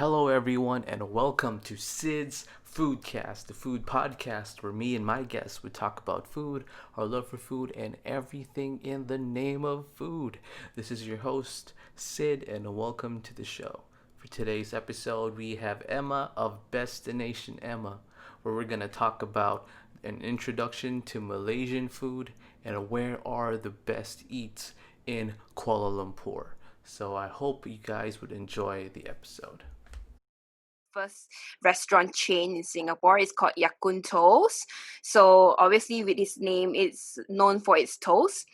Hello, everyone, and welcome to Sid's Foodcast, the food podcast where me and my guests would talk about food, our love for food, and everything in the name of food. This is your host, Sid, and welcome to the show. For today's episode, we have Emma of Destination Emma, where we're going to talk about an introduction to Malaysian food and where are the best eats in Kuala Lumpur. So I hope you guys would enjoy the episode. First restaurant chain in Singapore. It's called Yakun Toast. So obviously with its name, it's known for its toast,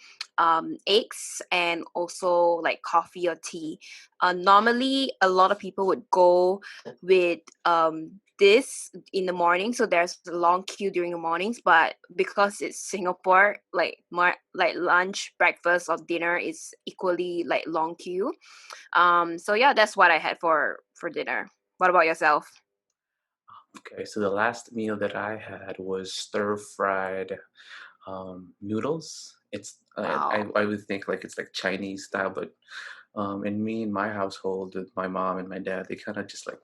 eggs, and also like coffee or tea. Normally, a lot of people would go with this in the morning. So there's a long queue during the mornings. But because it's Singapore, like lunch, breakfast, or dinner is equally like long queue. So yeah, that's what I had for dinner. What about yourself? Okay, so the last meal that I had was stir-fried noodles. It's Wow. I would think like it's like Chinese style, but in me and my household with my mom and my dad, they kind of just like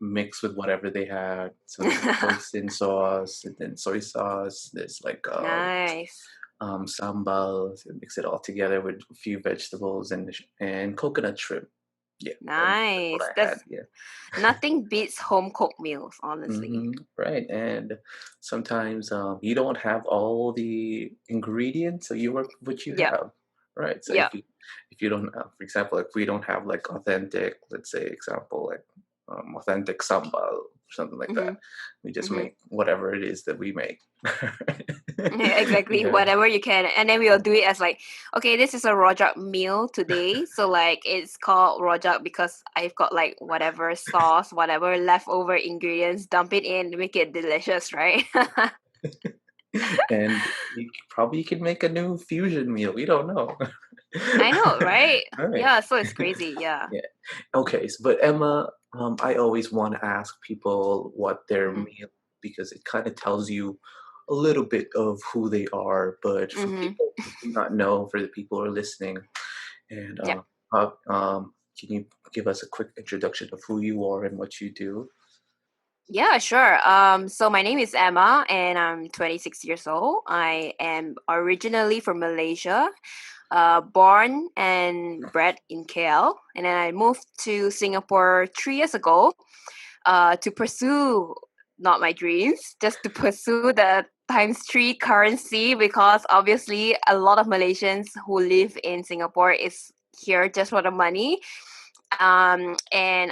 mix with whatever they had. So there's like hoisin sauce and then soy sauce. There's like Nice. sambal. So mix it all together with a few vegetables and coconut shrimp. Yeah, that's what Nice. I had. That's Yeah. nothing beats home cooked meals, honestly. Right, and sometimes you don't have all the ingredients, so you work with what you Yep. have, right? So Yep. if you don't have, for example, if we don't have like authentic, let's say example like authentic sambal or something like that, Mm-hmm. we just Mm-hmm. make whatever it is that we make. Yeah, exactly. Yeah. Whatever you can. And then we'll do it as like, okay, this is a rojak meal today. So like it's called rojak because I've got like whatever sauce, whatever leftover ingredients, dump it in, make it delicious, right? And probably can make a new fusion meal. We don't know. I know, right? All right. Yeah, so it's crazy. Yeah. Yeah. Okay, but Emma, I always want to ask people what their Mm-hmm. meal because it kind of tells you a little bit of who they are. But for Mm-hmm. people who do not know, for the people who are listening, and Yeah. can you give us a quick introduction of who you are and what you do? Yeah, sure. So my name is Emma and I'm 26 years old. I am originally from Malaysia, born and bred in KL. And then I moved to Singapore 3 years ago to pursue not my dreams, just to pursue the times three currency because obviously a lot of Malaysians who live in Singapore is here just for the money. And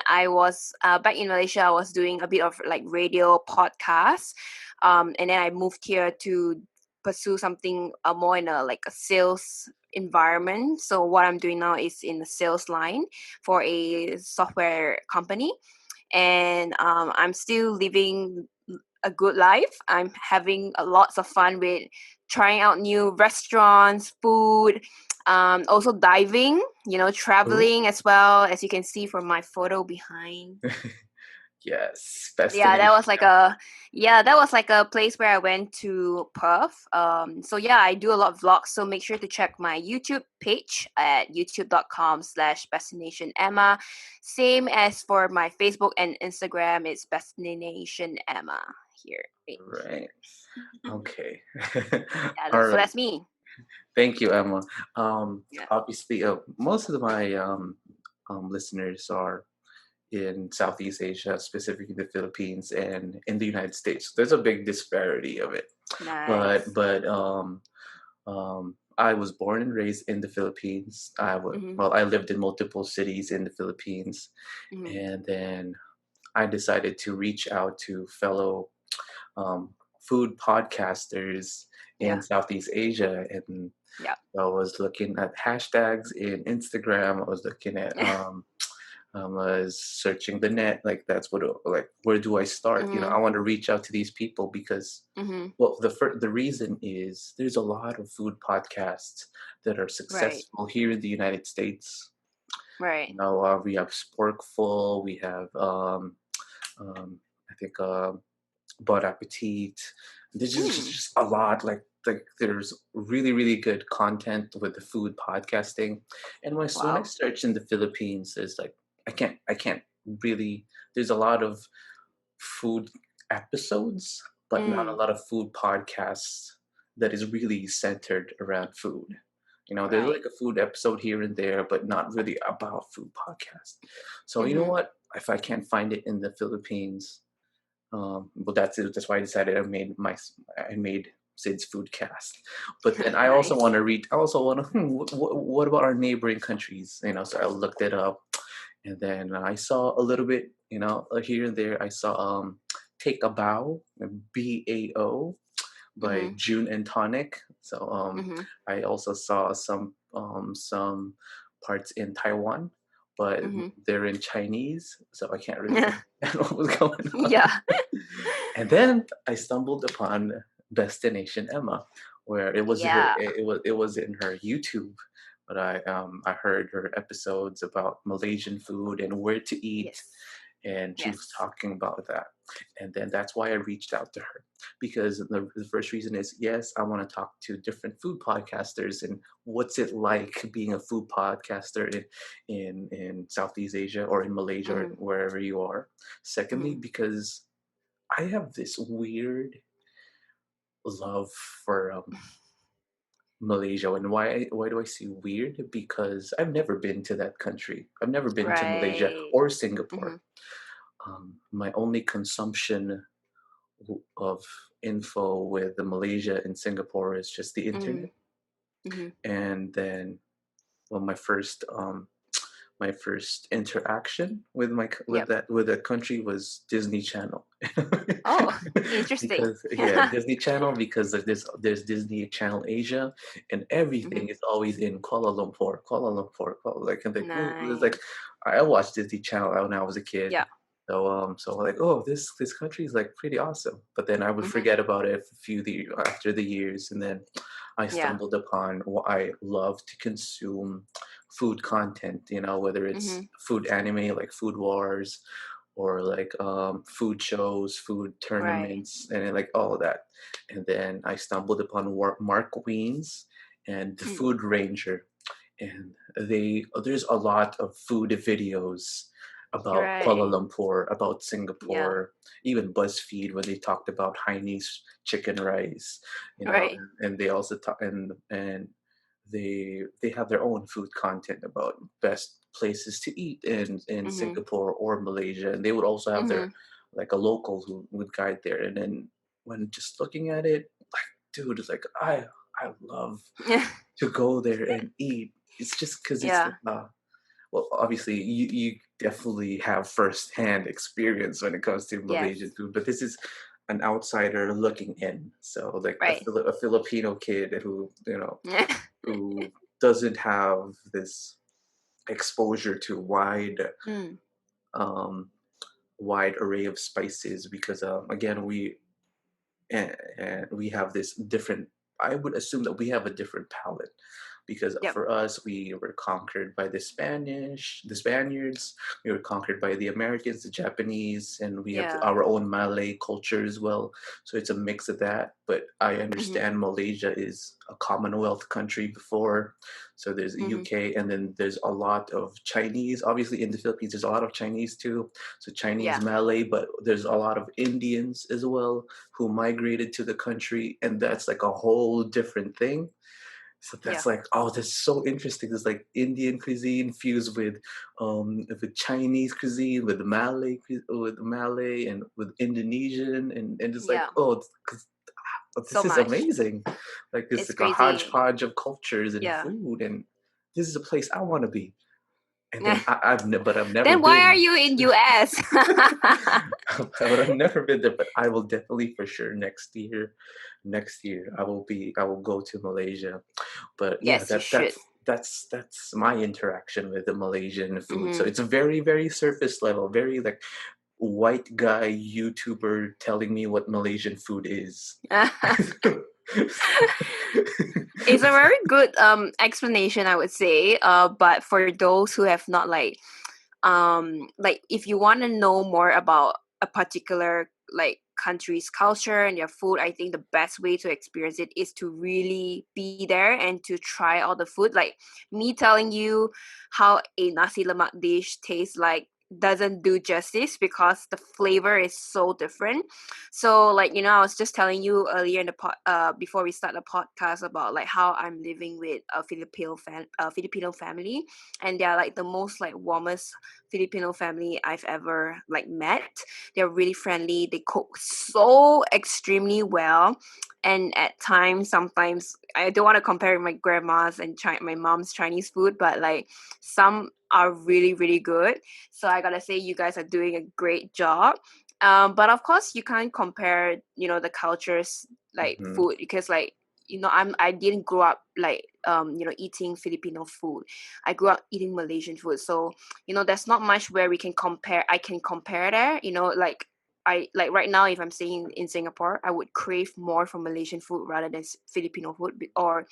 I was back in Malaysia. I was doing a bit of like radio podcasts, and then I moved here to pursue something more in a like a sales environment. So what I'm doing now is in the sales line for a software company, and I'm still living a good life. I'm having lots of fun with trying out new restaurants, food, also diving, Oh, traveling as well, as you can see from my photo behind. yes, Yeah, that destination. was like a that was like a place where I went to Perth. So yeah, I do a lot of vlogs. So make sure to check my YouTube page at youtube.com/Destination Emma. Same as for my Facebook and Instagram, it's Destination Emma here. Right here. Right. Okay. Yeah, All so right. that's me. Thank you, Emma. Yeah. Obviously, most of my listeners are in Southeast Asia, specifically the Philippines and in the United States. There's a big disparity of it. But Nice. but I was born and raised in the Philippines. Mm-hmm. Well, I lived in multiple cities in the Philippines, Mm-hmm. and then I decided to reach out to fellow food podcasters Yeah. in Southeast Asia, and Yeah. I was looking at hashtags in Instagram. I was looking at I was searching the net. Like that's like where do I start? You know, Mm-hmm. I want to reach out to these people because Mm-hmm. well, the reason is there's a lot of food podcasts that are Right. successful here in the United States. Right. You know, we have Sporkful, we have I think Bon Appetit. There's Mm. just a lot. Like there's really good content with the food podcasting. And when I Wow. searched in the Philippines, there's like I can't really, there's a lot of food episodes, but not a Mm. lot of food podcasts that is really centered around food. There's like Right. a food episode here and there, but not really about food podcast. So you know Mm-hmm. what? If I can't find it in the Philippines, well, that's it. That's why I decided I made Sid's Foodcast. But then I also Nice. want to read. I also want to. What about our neighboring countries? So I looked it up, and then I saw a little bit. Here and there. I saw Take a Bow, BAO by Mm-hmm. June and Tonic. So Mm-hmm. I also saw some parts in Taiwan, but Mm-hmm. they're in Chinese, so I can't really understand what was going on. Yeah. And then I stumbled upon Destination Emma, where Yeah. it was in her YouTube, but I heard her episodes about Malaysian food and where to eat, Yes. and she was Yes. talking about that. And then that's why I reached out to her, because the first reason is, yes, I want to talk to different food podcasters and what's it like being a food podcaster in Southeast Asia or in Malaysia or Mm-hmm. wherever you are. Secondly, Mm-hmm. because I have this weird love for Malaysia. And why do I say weird? Because I've never been to that country. I've never been to Malaysia Right. or Mm-hmm. Singapore. My only consumption of info with the Malaysia and Singapore is just the Mm-hmm. internet. Mm-hmm. And then, well, my first interaction with Yep. with that country was Disney Channel. Oh, interesting. Because yeah, Disney Channel, because there's Disney Channel Asia, and Mm-hmm. everything is always in like, and like, oh, it's like Nice. I watched Disney Channel when I was a kid. Yeah. So like, oh, this country is like pretty awesome. But then I would Mm-hmm. forget about it after the years, and then I Yeah. stumbled upon what I love to consume food content. Whether it's Mm-hmm. food anime like Food Wars, or like food shows, food Right. tournaments, and like all of that. And then I stumbled upon Mark Wiens and the Mm. Food Ranger, and there's a lot of food videos about Kuala Right. Lumpur, about Yeah. Singapore, even BuzzFeed when they talked about Hainanese chicken rice, Right. and they also talk and they have their own food content about best places to eat in Mm-hmm. Singapore or Malaysia, and they would also have Mm-hmm. their like a local who would guide there. And then when just looking at it, like, dude, it's like I love to go there and eat. It's just because it's Yeah. well, obviously you definitely have firsthand experience when it comes to Yes. Malaysian food, but this is an outsider looking in. So like Right. A Filipino kid who who doesn't have this exposure to Mm. um, wide array of spices, because again and we have this different. I would assume that we have a different palate, because Yep. for us, we were conquered by the Spaniards, we were conquered by the Americans, the Japanese, and we have Yeah. our own Malay culture as well. So it's a mix of that. But I Mm-hmm. understand Malaysia is a Commonwealth country before, so there's Mm-hmm. UK, and then there's a lot of Chinese. Obviously, in the Philippines, there's a lot of Chinese too. So Chinese, Yeah. Malay, but there's a lot of Indians as well who migrated to the country, and that's like a whole different thing. So Yeah. that's like, oh, that's so interesting. There's like Indian cuisine fused with Chinese cuisine, with Malay and with Indonesian, and it's like, Yeah. oh, So this is much. amazing. Like it's It's like a crazy. hodgepodge of cultures and Yeah. food, and this is a place I want to be. And then but I've never Then why are been. you in US? But I've never been there. But I will definitely for sure next year I will go to Malaysia. But yeah, Yes, you should. that's my interaction with the Malaysian food. So Mm-hmm. it's very, very surface level, very like white guy YouTuber telling me what Malaysian food is. It's a very good explanation, I would say. But for those who have not like if you want to know more about a particular like country's culture and their food, I think the best way to experience it is to really be there and to try all the food. Like me telling you how a nasi lemak dish tastes like doesn't do justice because the flavor is so different. So like, I was just telling you earlier in the before we start the podcast about like how I'm living with a Filipino family, and they're like the most like warmest Filipino family I've ever like met. They're really friendly. They cook so extremely well. And at times, sometimes I don't want to compare my grandma's and my mom's Chinese food, but like some are really, really good. So I gotta say, you guys are doing a great job. But of course, you can't compare, the cultures like Mm-hmm. food, because like I didn't grow up like eating Filipino food. I grew up eating Malaysian food, so there's not much where we can compare. I can compare there. Like I like right now, if I'm staying in Singapore, I would crave more for Malaysian food rather than Filipino food. Or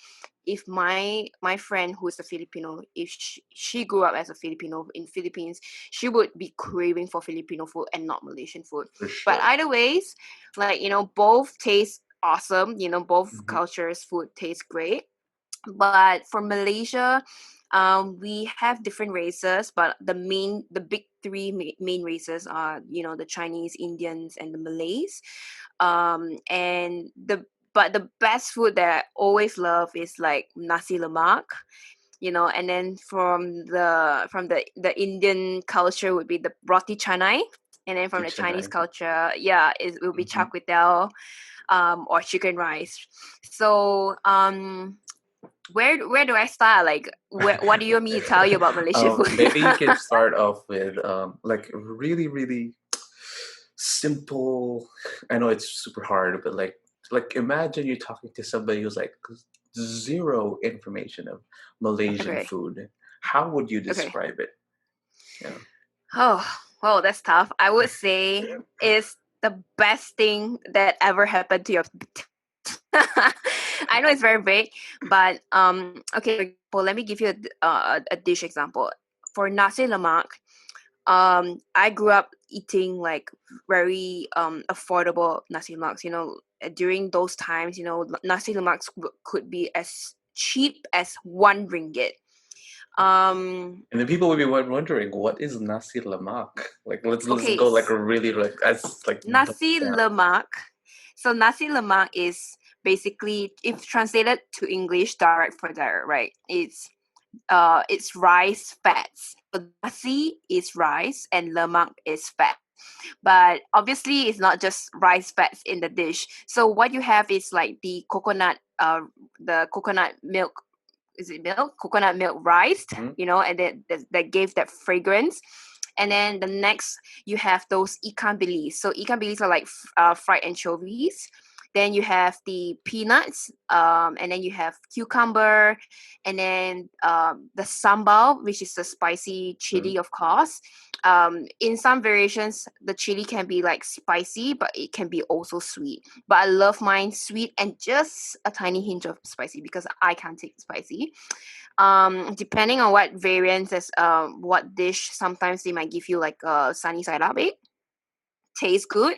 if my friend who's a Filipino, if she grew up as a Filipino in Philippines, she would be craving for Filipino food and not Malaysian food. For But sure. either ways, like both taste awesome. Both Mm-hmm. cultures' food tastes great. But for Malaysia, we have different races, but the big three main races are the Chinese, Indians, and the Malays. And the best food that I always love is like nasi lemak. And then from the Indian culture would be the roti canai, and then from the Chinese Chennai. culture, yeah, it will be Mm-hmm. char kway teow, or chicken rice. So where do I start? Like, what do you want me to tell you about Malaysian food? Maybe you can start off with like really, really simple. I know it's super hard, but like imagine you're talking to somebody who's like zero information of Malaysian Okay. food. How would you Okay. describe it? Yeah. Oh, well, that's tough. I would say it's the best thing that ever happened to your. I know it's very vague, but okay. For example, let me give you a dish example. For nasi lemak, I grew up eating like very affordable nasi lemaks. During those times, nasi lemaks could be as cheap as RM1. Um, And then people would be wondering, what is nasi lemak? Like, let's okay, go like really like as like dumb nasi down. lemak. So nasi lemak is basically, if translated to English, direct for direct, right? It's rice fats. So nasi is rice and lemak is fat. But obviously, it's not just rice fats in the dish. So what you have is like the coconut milk. Is it milk? Coconut milk rice, Mhm. and then that gave that fragrance. And then the next, you have those ikan bilis. So ikan bilis are like fried anchovies. Then you have the peanuts, and then you have cucumber, and then the sambal, which is the spicy Mhm. chili, of course. In some variations, the chili can be like spicy, but it can be also sweet. But I love mine sweet and just a tiny hint of spicy because I can't take spicy. Depending on what variants, as what dish, sometimes they might give you like a sunny side up egg. Tastes good,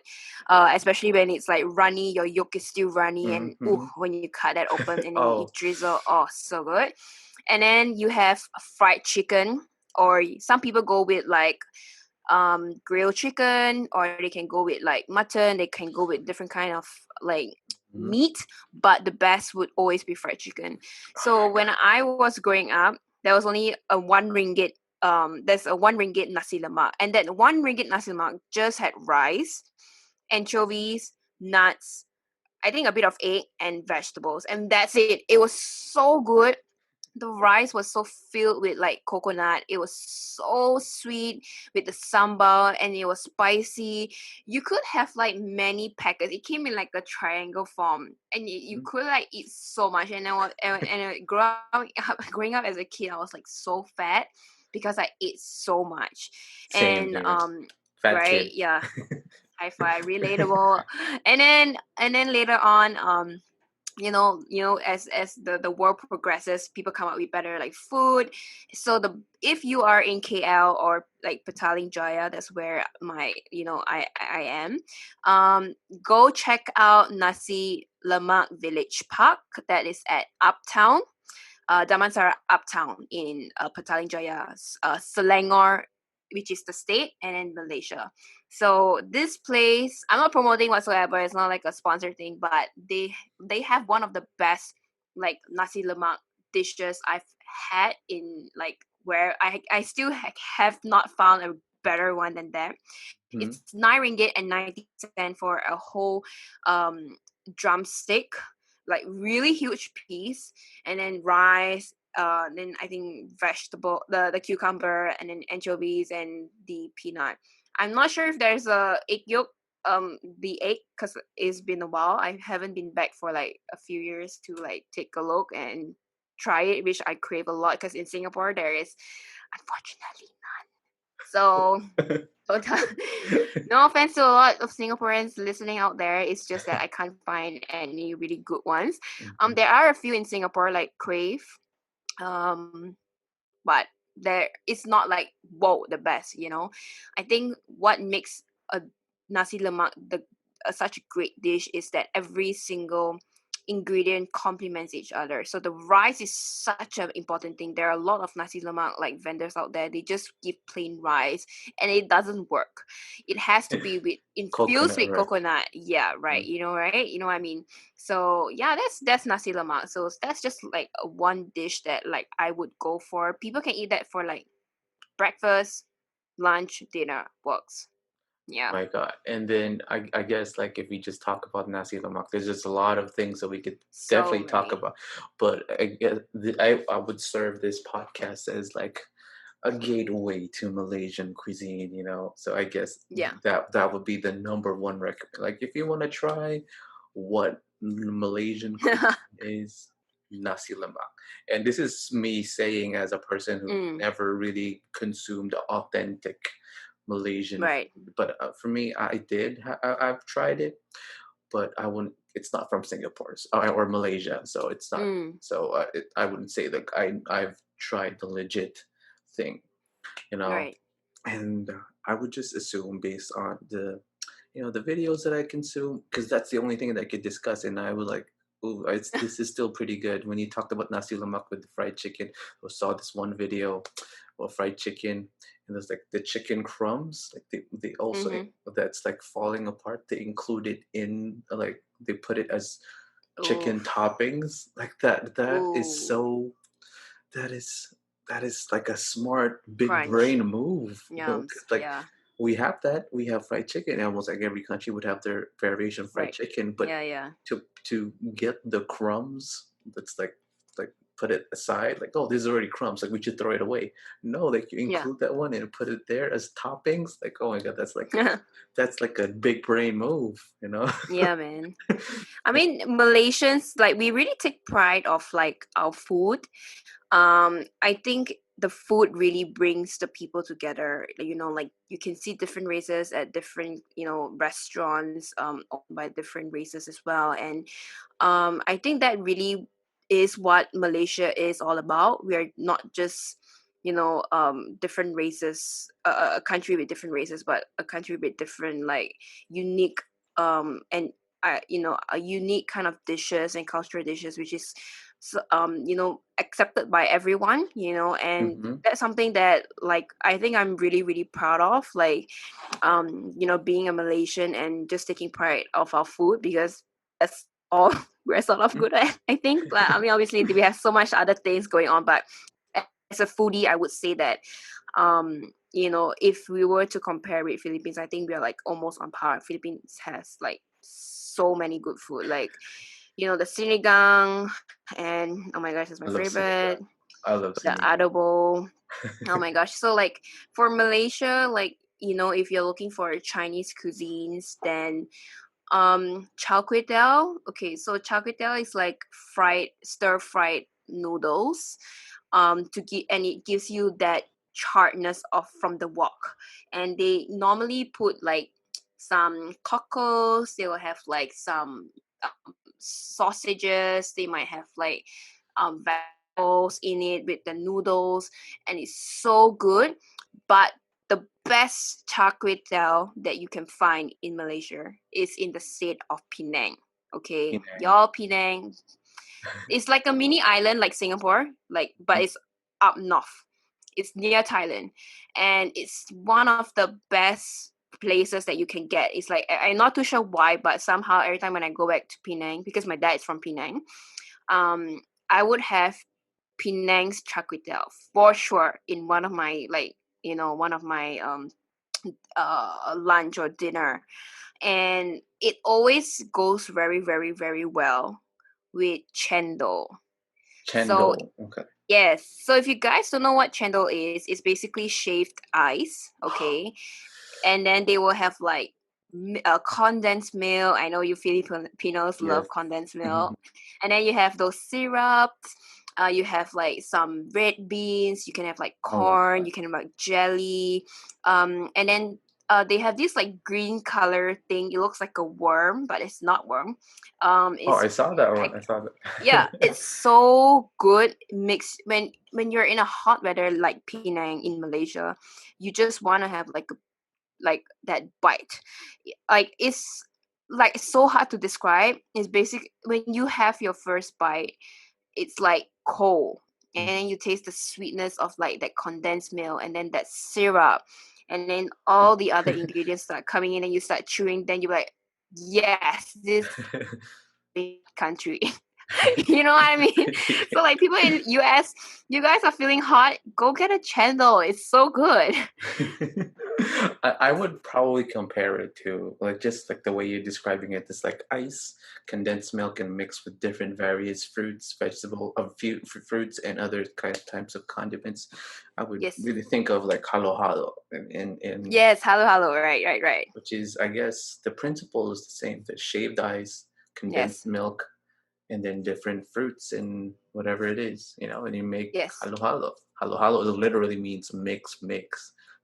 especially when it's like runny. Your yolk is still runny, and Mhm. when you cut that open and then you Oh, drizzle, oh, so good. And then you have fried chicken, or some people go with like grilled chicken, or they can go with like mutton. They can go with different kind of like mhm. meat, but the best would always be fried chicken. So when I was growing up, there was only a RM1. There's a RM1 nasi lemak, and that RM1 nasi lemak just had rice, anchovies, nuts, I think a bit of egg and vegetables, and that's it. It was so good. The rice was so filled with like coconut. It was so sweet with the sambal, and it was spicy. You could have like many packets. It came in like a triangle form, and you Mhm. could like eat so much. And growing up as a kid, I was like so fat because I ate so much. Same And here. Fat right, kid. yeah, high five, relatable. And then later on, as the world progresses, people come up with better like food. So the if you are in KL or like Petaling Jaya, that's where I am. Go check out Nasi Lemak Village Park, that is at Uptown, Damansara Uptown in Petaling Jaya, Selangor which is the state, and then Malaysia. So this place, I'm not promoting whatsoever. It's not like a sponsored thing, but they have one of the best like nasi lemak dishes I've had in like where I still have not found a better one than that. Mhm. It's 9 ringgit and 90 cents for a whole drumstick, like really huge piece, and then rice. Then I think vegetable, the cucumber, and then anchovies and the peanut. I'm not sure if there's a egg yolk. The egg, because it's been a while. I haven't been back for like a few years to like take a look and try it, which I crave a lot. Because in Singapore there is, unfortunately, so no offense to a lot of Singaporeans listening out there. It's just that I can't find any really good ones. Mhm. There are a few in Singapore like Crave, um, but there it's not like whoa the best. I think what makes a nasi lemak such a great dish is that every single ingredient complements each other. So the rice is such an important thing. There are a lot of nasi lemak like vendors out there. They just give plain rice and it doesn't work. It has to be infused Coconut with rice. coconut. Yeah, right. Mm. Right? You know what I mean? So yeah, that's nasi lemak. So that's just like one dish that like I would go for. People can eat that for like breakfast, lunch, dinner, works. Yeah. My God. And then I guess like if we just talk about nasi lemak, there's just a lot of things that we could So definitely talk many. about. But I guess I would serve this podcast as like a gateway to Malaysian cuisine. So I guess Yeah. that would be the number one recommend. Like if you want to try what Malaysian cuisine is, nasi lemak. And this is me saying as a person who mm, never really consumed authentic Malaysian right. food. But for me, I've tried it, but I wouldn't. It's not from Singapore or Malaysia, so it's not. Mm, So I wouldn't say that I've tried the legit thing, you know. right. And I would just assume based on the videos that I consume, because that's the only thing that I could discuss. And I was like, "Ooh, this is still pretty good." When you talked about nasi lemak with the fried chicken, I saw this one video of fried chicken, and there's like the chicken crumbs, like they also Mm-hmm. that's like falling apart. They include it in like they put it as chicken Oof. toppings like that. That is Ooh. so. That is that is like a smart big brain Crunchy. move. 'Cause, Yums. like Yeah. we have that. We have fried chicken. Almost like every country would have their variation of fried Right. chicken. But Yeah, yeah. to get the crumbs, that's like put it aside. Like, oh, this is already crumbs. Like we should throw it away. No, like you Yeah. include that one and put it there as toppings. Like, oh my god, that's like a big brain move. Yeah, man. I mean, Malaysians, like, we really take pride of like our food. I think the food really brings the people together. Like you can see different races at different restaurants owned by different races as well. And I think that really is what Malaysia is all about. We are not just different races, a country with different races, but a country with different like unique and a unique kind of dishes and cultural dishes, which is accepted by everyone, and Hmm. that's something that like I think I'm really really proud of, like being a Malaysian and just taking pride of our food, because that's all we're sort of good at, I think. Like, I mean, obviously we have so much other things going on, but as a foodie I would say that if we were to compare with Philippines, I think we are like almost on par. Philippines has like so many good food, like the sinigang, and oh my gosh, it's my I love favorite, sinigang. I love the sinigang. adobo. Oh my gosh. So like for Malaysia, like if you're looking for Chinese cuisines, then char kway teow. Okay, so char kway teow is like stir fried noodles. To give and it gives you that charredness of from the wok. And they normally put like some cockles, they will have like some sausages, they might have like vegetables in it with the noodles, and it's so good. But the best char kway teow that you can find in Malaysia is in the state of Penang. Okay, Penang. y'all, Penang, it's like a mini island like Singapore, like, but it's up north. It's near Thailand, and it's one of the best places that you can get. It's like I'm not too sure why, but somehow every time when I go back to Penang, because my dad is from Penang, I would have Penang's char kway teow for sure in one of my one of my lunch or dinner, and it always goes very very very well with chendol. So Chendol. Okay. yes, so if you guys don't know what chendol is, it's basically shaved ice, okay, and then they will have like condensed milk. I know you Filipinos Yes. love condensed milk, Mhm. and then you have those syrups. You have like some red beans. You can have like Oh my corn. God. You can have like jelly. And then they have this like green color thing. It looks like a worm, but it's not worm. Oh, It's I saw that one. like I saw yeah, that. it's so good mixed when you're in a hot weather like Penang in Malaysia. You just want to have like that bite. Like it's like so hard to describe. It's basic when you have your first bite, it's like cold, and then Mhm. you taste the sweetness of like that condensed milk, and then that syrup, and then all the other ingredients start coming in, and you start chewing. Then you're like, yes, this country. You know what I mean? So like people in US, you guys are feeling hot, go get a chendol. It's so good. I would probably compare it to like just like the way you're describing it. It's like ice, condensed milk, and mixed with different various fruits, vegetable, of few fruits, and other kind of types of condiments. I would Yes. really think of like halo halo, and Yes, hello, hello. Right, right, right. which is I guess the principle is the same: the shaved ice, condensed Yes. milk, and then different fruits and whatever it is, and you make Yes. halo halo. Halo halo literally means mix.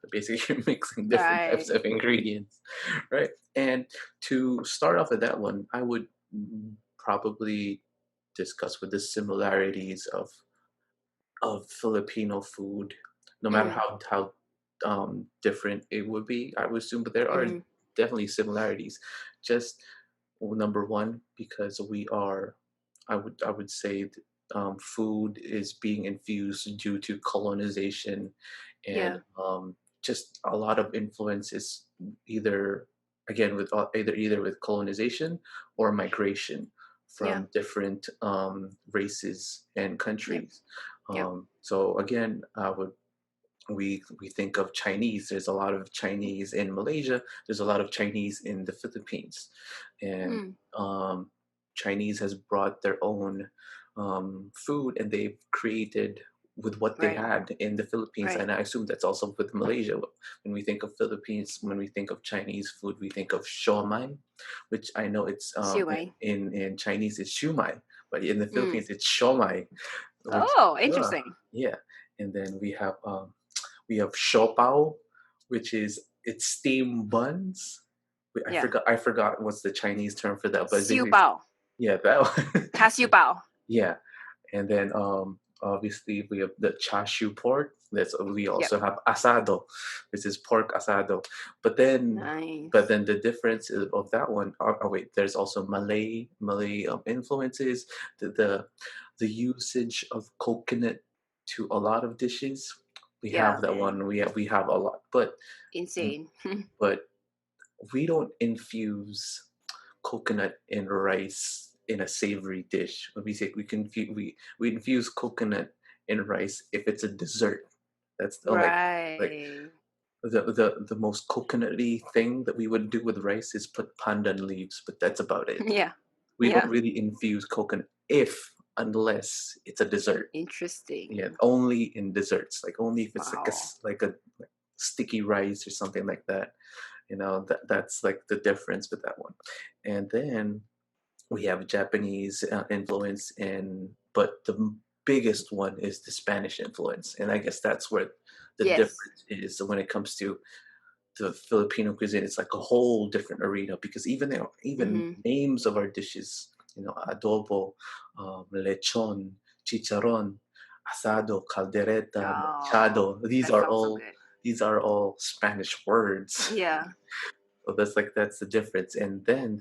So basically, you're mixing different types Right. of ingredients, right? And to start off with that one, I would probably discuss with the similarities of Filipino food, no matter Mm, how different it would be. I would assume, but there are mm, definitely similarities. Just number one, because I would say food is being infused due to colonization, and yeah. just a lot of influences, either again with either with colonization or migration Yeah. from different races and Yep. countries. Yep. So again, we think of Chinese. There's a lot of Chinese in Malaysia. There's a lot of Chinese in the Philippines, and Mm, um, Chinese has brought their own food, and they've created with what they right. had in the Philippines. Right. And I assume that's also with Malaysia. When we think of Philippines, when we think of Chinese food, we think of shawmai, which I know it's Siu wai. in Chinese it's shumai, but in the Mm. Philippines it's shawmai, which Oh, uh, interesting. yeah. And then we have shopao, which is it's steamed buns. I Yeah. forgot. I forgot what's the Chinese term for that, but Siu basically, bao. yeah, that one. Ka siu bao. Yeah, and then obviously we have the chashu pork. We Yep. also have asado, which is pork asado. But then but Nice. then the difference of that one. Oh, wait, there's also Malay influences. The usage of coconut to a lot of dishes. We have Yeah. that one. We have a lot, Insane. but we don't infuse coconut in rice in a savory dish. When we say we infuse coconut in rice if it's a dessert. That's like Right. the most coconutty thing that we would do with rice is put pandan leaves, but that's about it. Yeah. We don't Yeah. really infuse coconut unless it's a dessert. Yeah, Interesting. only in desserts, like only if it's Wow. like a sticky rice or something like that. That's like the difference with that one. And then we have Japanese influence, but the biggest one is the Spanish influence, and I guess that's where the Yes. difference is. So when it comes to the Filipino cuisine, it's like a whole different arena, because even Mm-hmm. names of our dishes, adobo, lechon, chicharon, asado, caldereta, Oh, machado. These that are sounds so all good. these are all Spanish words. Yeah. So that's the difference. And then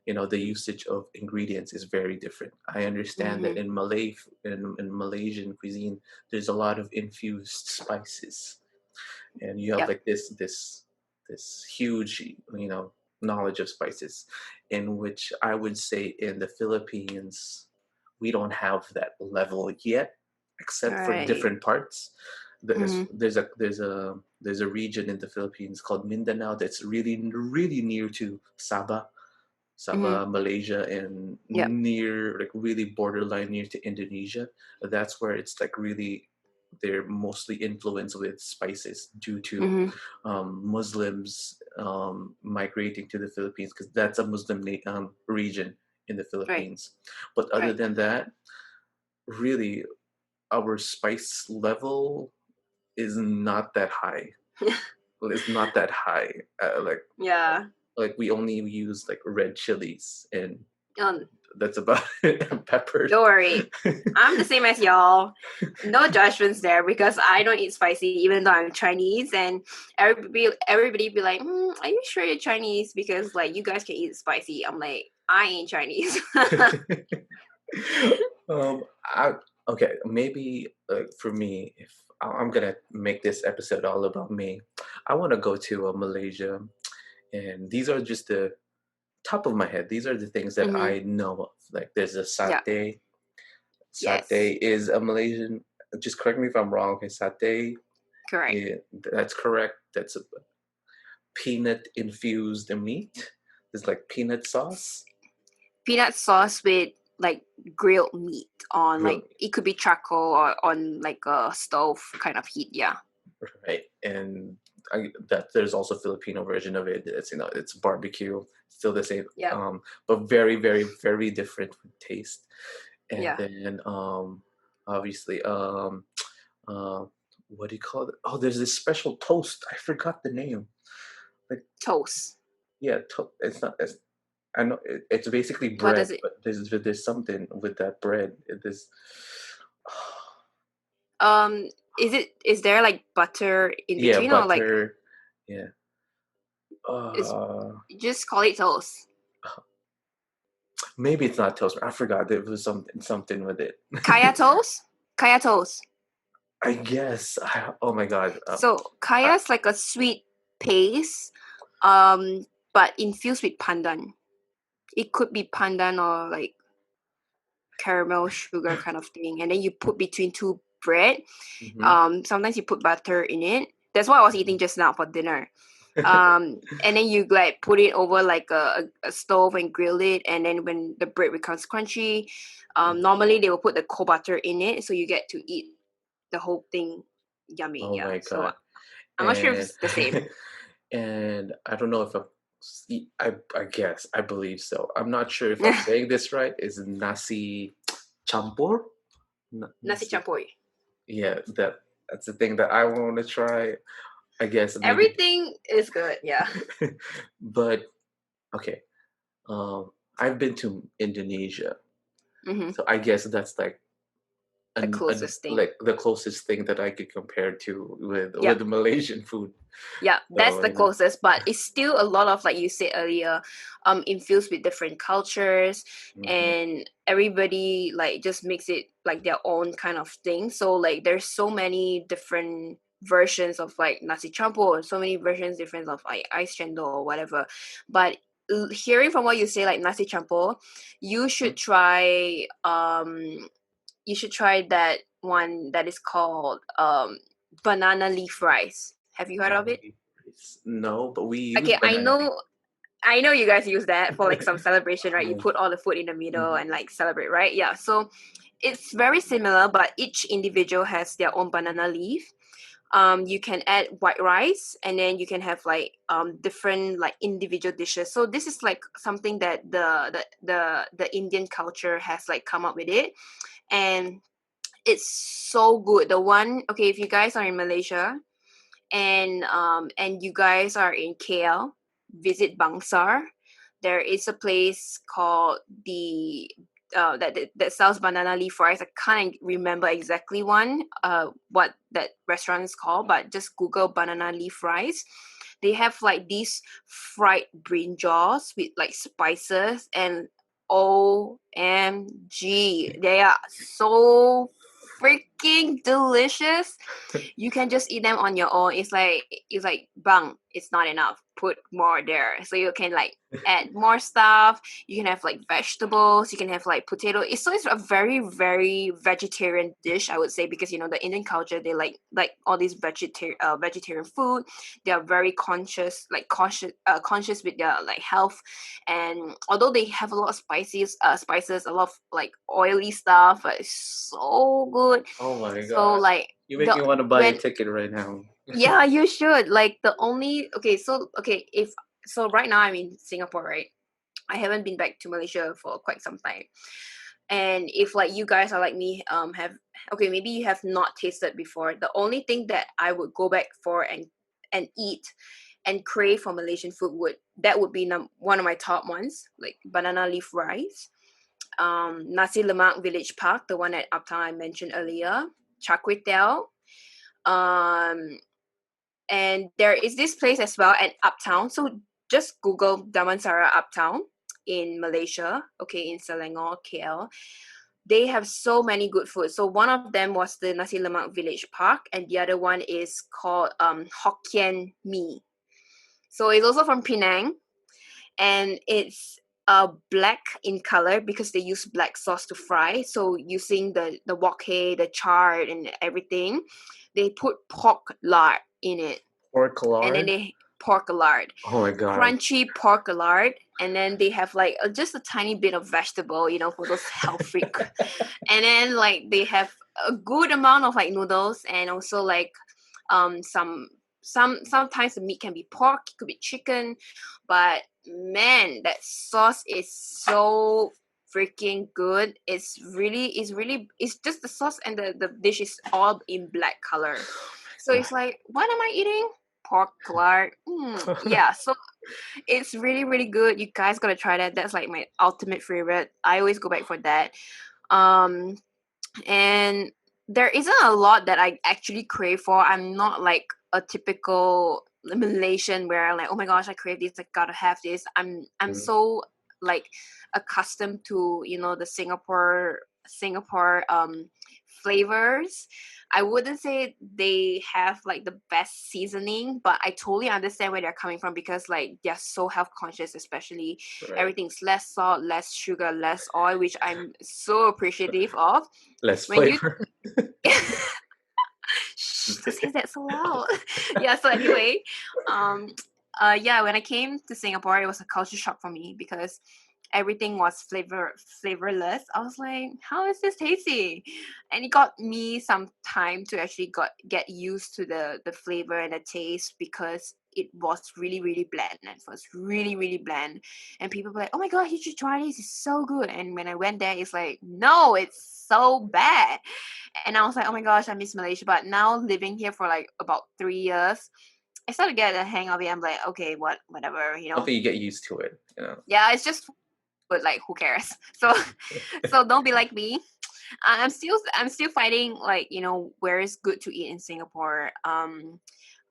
the usage of ingredients is very different. I understand that in Malaysian cuisine, there's a lot of infused spices, and you have Yep. like this huge knowledge of spices, in which I would say in the Philippines we don't have that level yet, except for Right. different parts. There's Mm-hmm. there's a region in the Philippines called Mindanao that's really near to Mm-hmm. Malaysia, and Yep. near, like, really borderline near to Indonesia. That's where it's like really they're mostly influenced with spices due to Mm-hmm. Muslims migrating to the Philippines, because that's a Muslim region in the Right. Philippines. But other Right. than that, really, our spice level is not that high. Well, it's not that high. Yeah. Like we only use like red chilies, and Um, that's about it. And peppers. don't worry. I'm the same as y'all. No judgments there because I don't eat spicy even though I'm Chinese, and everybody be like, "Are you sure you're Chinese? Because like you guys can eat spicy." I'm like, I ain't Chinese. I okay, maybe for me, if I'm gonna make this episode all about me, I want to go to Malaysia, and these are just the top of my head. These are the things that Mm-hmm. I know of. Like there's a Yeah. satay. Yes. Satay is a Malaysian. Just correct me if I'm wrong. Okay, satay. Correct. Yeah, that's correct. That's a peanut infused meat. There's like peanut sauce. Peanut sauce with like grilled meat on, like Grilled meat, it could be charcoal or on like a stove kind of heat. Yeah. right? And that there's also Filipino version of it. It's it's barbecue, still the same, Yeah. but very very very different taste. And Yeah. then obviously uh, what do you call it? Oh, there's this special toast. I forgot the name. Like, Toast. yeah, it's not. I know it's basically What bread, does it? but there's something with that bread. It is. Um, is there like butter in Yeah, between or like butter. Yeah. is Uh, just call it toast? maybe it's not toast. I forgot. There was something with it. Kaya toast? Kaya toast. I guess. Oh my god. So I, kaya is like a sweet paste, but infused with pandan. It could be pandan or like caramel sugar kind of thing, and then you put between two bread. mhm. Sometimes you put butter in it. That's what I was eating just now for dinner. And then you like put it over like a stove and grill it, and then when the bread becomes crunchy, normally they will put the cold butter in it, so you get to eat the whole thing. Yummy. Oh Yeah. my So god. I'm not sure if And it's the same. and I don't know if I guess I believe so. I'm not sure if I'm saying this right. Is nasi champur? Nasi Nasi. campur. Yeah, that's the thing that I want to try. I guess maybe. Everything is good. Yeah. But okay. I've been to Indonesia, Mm-hmm. so I guess that's like The closest thing. like the closest thing that I could compare to Yep. with the Malaysian food. Yeah, that's So the closest, but it's still a lot of, like you said earlier, infused with different cultures, mhm. and everybody like just makes it like their own kind of thing. So like there's so many different versions of like nasi campur, so many versions different of like ice chendol or whatever. But hearing from what you say, like nasi campur, you should try that one that is called banana leaf rice. Have you heard of it? No, but we use Okay, I banana leaf. know, you guys use that for like some celebration, right? You Yeah. put all the food in the middle Mhm. and like celebrate, right? Yeah. So it's very similar, but each individual has their own banana leaf. You can add white rice, and then you can have like different like individual dishes. So this is like something that the Indian culture has like come up with it, and it's so good. The one, okay, if you guys are in Malaysia and you guys are in KL, visit Bangsar. There is a place called the that sells banana leaf rice. I can't remember exactly what that restaurant is called, but just Google banana leaf rice. they have like these fried brinjals with like spices, and OMG, they are so freaking delicious. You can just eat them on your own. It's like bang, it's not enough. Put more there. So you can like add more stuff. You can have like vegetables. You can have like potato. It's a very very vegetarian dish, I would say, because the Indian culture, they like all these vegetarian food. They are very conscious, like conscious with their like health. And although they have a lot of spices, a lot of like oily stuff, but it's so good. Oh my So god. like You make the me want to buy a when ticket right now. yeah, you should. Like the only okay, if so right now I'm in Singapore, right? I haven't been back to Malaysia for quite some time. And if like you guys are like me, have okay, maybe you have not tasted before. The only thing that I would go back for and eat and crave for Malaysian food would be one of my top ones, like banana leaf rice, nasi lemak village park, the one at Uptown I mentioned earlier, char kway teow, um and there is this place as well at Uptown. So just Google Damansara Uptown in Malaysia, okay, in Selangor, KL. They have so many good food. So one of them was the Nasi Lemak Village Park, and the other one is called Hokkien Mee. So it's also from Penang, and it's black in color because they use black sauce to fry. So using the wok hei, the chard, and everything, they put pork lard in it, Pork and then lard. they pork lard, Oh my god. crunchy pork lard, and then they have like just a tiny bit of vegetable, for those health freak. And then like they have a good amount of like noodles, and also like sometimes the meat can be pork, it could be chicken, but man, that sauce is so freaking good. It's just the sauce, and the dish is all in black color. So it's like, what am I eating? Pork lard. Yeah, so it's really really good. You guys gotta try that. That's like my ultimate favorite. I always go back for that. Um, and there isn't a lot that I actually crave for. I'm not like a typical Malaysian where I'm like, oh my gosh, I crave this. I gotta have this. I'm Mm. so like accustomed to the Singapore flavors. I wouldn't say they have like the best seasoning, but I totally understand where they're coming from, because like they're so health conscious, especially Right. everything's less salt, less sugar, less oil, which I'm so appreciative of. Less When you flavor. Shh, don't say that so loud. Yeah, so anyway, um yeah, when I came to Singapore, it was a culture shock for me because everything was flavorless. I was like, how is this tasty? And it got me some time to actually get used to the flavor and the taste, because it was really really bland. It was really really bland, and people were like, oh my god, you should try this, it's so good. And when I went there, it's like, no, it's so bad. And I was like, oh my gosh, I miss Malaysia. But now living here for like about 3 years, I started to get the hang of it. I'm like, okay, whatever, Hopefully you get used to it. yeah, it's just, but like, who cares? So so don't be like me. I'm still fighting, like, where is good to eat in Singapore.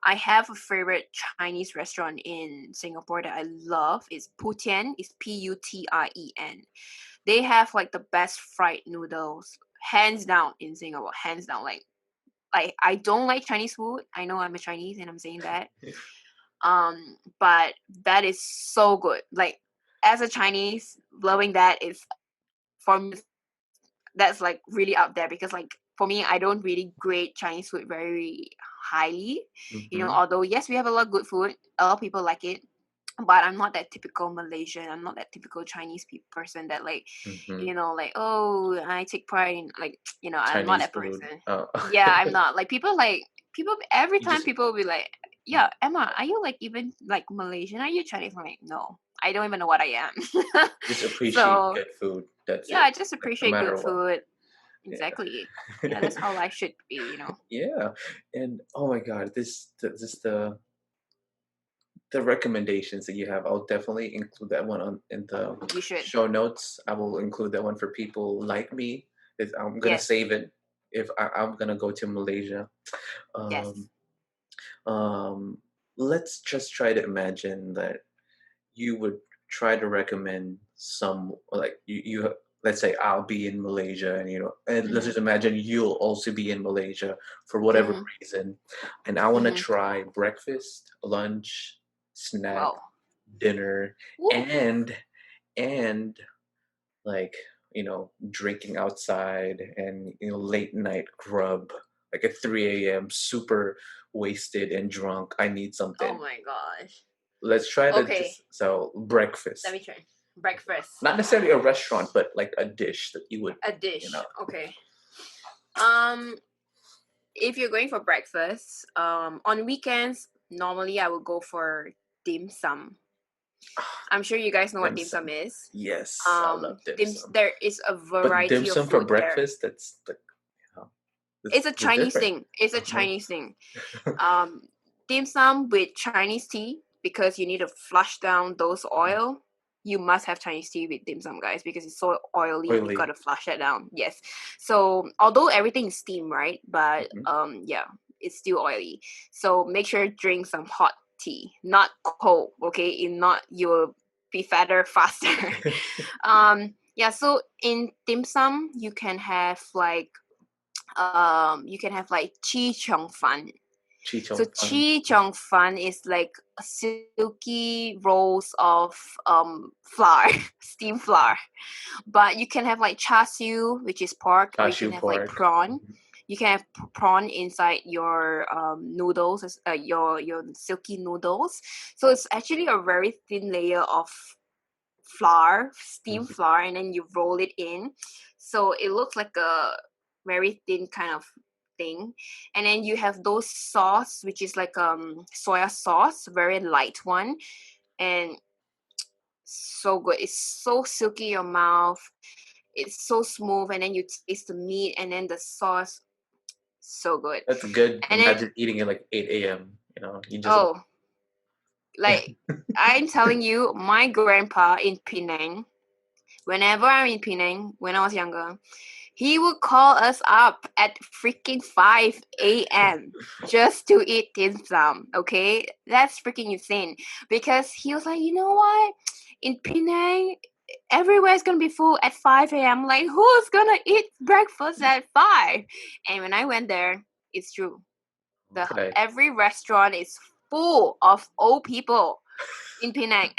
I have a favorite Chinese restaurant in Singapore that I love. It's Putian. It's Putien. They have like the best fried noodles, hands down, in Singapore. Hands down. Like I don't like Chinese food. I know I'm a Chinese and I'm saying that. But that is so good. Like, as a Chinese, loving that is, for me, that's like really up there, because like for me, I don't really grade Chinese food very highly. Mm-hmm. Although yes, we have a lot of good food, a lot of people like it, but I'm not that typical Malaysian. I'm not that typical Chinese person that like, Mm-hmm. like, oh, I take pride in, like, I'm not Chinese that food. person. Oh. Yeah, I'm not. Like, people every You time just people will be like, yeah, Emma, are you like even like Malaysian? Are you Chinese? I'm like, no, I don't even know what I am. just appreciate So good food. That's yeah, it. I just Like, no appreciate good matter what. food. Yeah. Exactly. Yeah, that's how life should be. Yeah. And oh my god, the recommendations that you have, I'll definitely include that one in the You should. show notes. I will include that one for people like me. I'm gonna Yes. save it if I'm gonna go to Malaysia. Yes. Um, um, let's just try to imagine that you would try to recommend some, like you let's say I'll be in Malaysia, and and let's Mm-hmm. just imagine you'll also be in Malaysia for whatever Mm-hmm. reason, and I want to Mm-hmm. try breakfast, lunch, snack, Wow. dinner, Woo. and like drinking outside, and late night grub, like at 3 a.m. super wasted and drunk. I need Oh something. my gosh. Let's try to Okay, just so let breakfast, me try. Breakfast. not necessarily a restaurant, but like a dish that you would, A you dish. know. Okay. Um, if you're going for breakfast, on weekends, normally I would go for dim sum. I'm sure you guys know what Dim dim sum sum. is. Yes, I love dim sum. There is a But dim variety of sum for food there. breakfast, that's like, It's a it's Chinese different. thing. It's a Uh-huh. Chinese thing. Dim sum with Chinese tea, because you need to flush down those oil. You must have Chinese tea with dim sum, guys, because it's so oily and you Oily. gotta flush it down. Yes. So although everything is steam, right? But Mhm. yeah, it's still oily. So make sure to drink some hot tea, not cold. Okay, if not, you will be fatter faster. Yeah. So in dim sum, you can have like chi chong fan. Chi So chong fan. chi chong fan is like silky rolls of flour, steamed flour. But you can have like char siu, which is pork, or you can Cashew have like pork. prawn. Mhm. You can have prawn inside your noodles, your silky noodles. So it's actually a very thin layer of flour, steamed Mhm. flour, and then you roll it in. So it looks like a very thin kind of thing. And then you have those sauce, which is like soya sauce, very light one. And so good. It's so silky in your mouth. It's so smooth, and then you taste the meat, and then the sauce, so good. That's good. And then Imagine eating it like 8 a.m. You just oh, like I'm telling you, my grandpa in Penang, whenever I'm in Penang, when I was younger, he would call us up at freaking 5 a.m. just to eat dim sum. Okay, that's freaking insane. Because he was like, you know what? In Penang, everywhere's gonna be full at 5 a.m. Like, who's gonna eat breakfast at 5? And when I went there, it's true. okay. Every restaurant is full of old people in Penang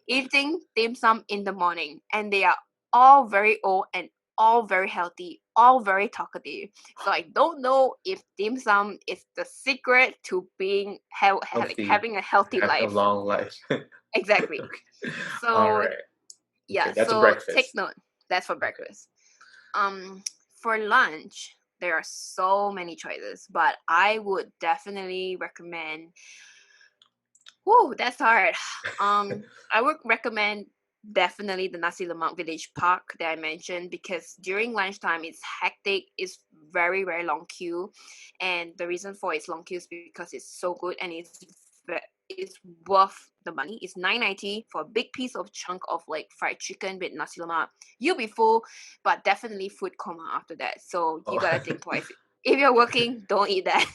eating dim sum in the morning, and they are all very old and all very healthy, all very talkative. So I don't know if dim sum is the secret to being like Healthy. having a healthy Have a life. long life. Exactly. Okay. All So right. yeah, Okay, that's a so take breakfast. note. That's for Okay. breakfast. For lunch, there are so many choices, but I would definitely recommend. Whoa, that's hard. I would recommend definitely the Nasi Lemak Village Park that I mentioned, because during lunchtime it's hectic, it's very very long queue, and the reason for its long queue is because it's so good and it's worth the money. It's 9.90 for a big piece of chunk of like fried chicken with nasi lemak. You'll be full, but definitely food coma after that. So you Oh. gotta think twice. If you're working, don't eat that.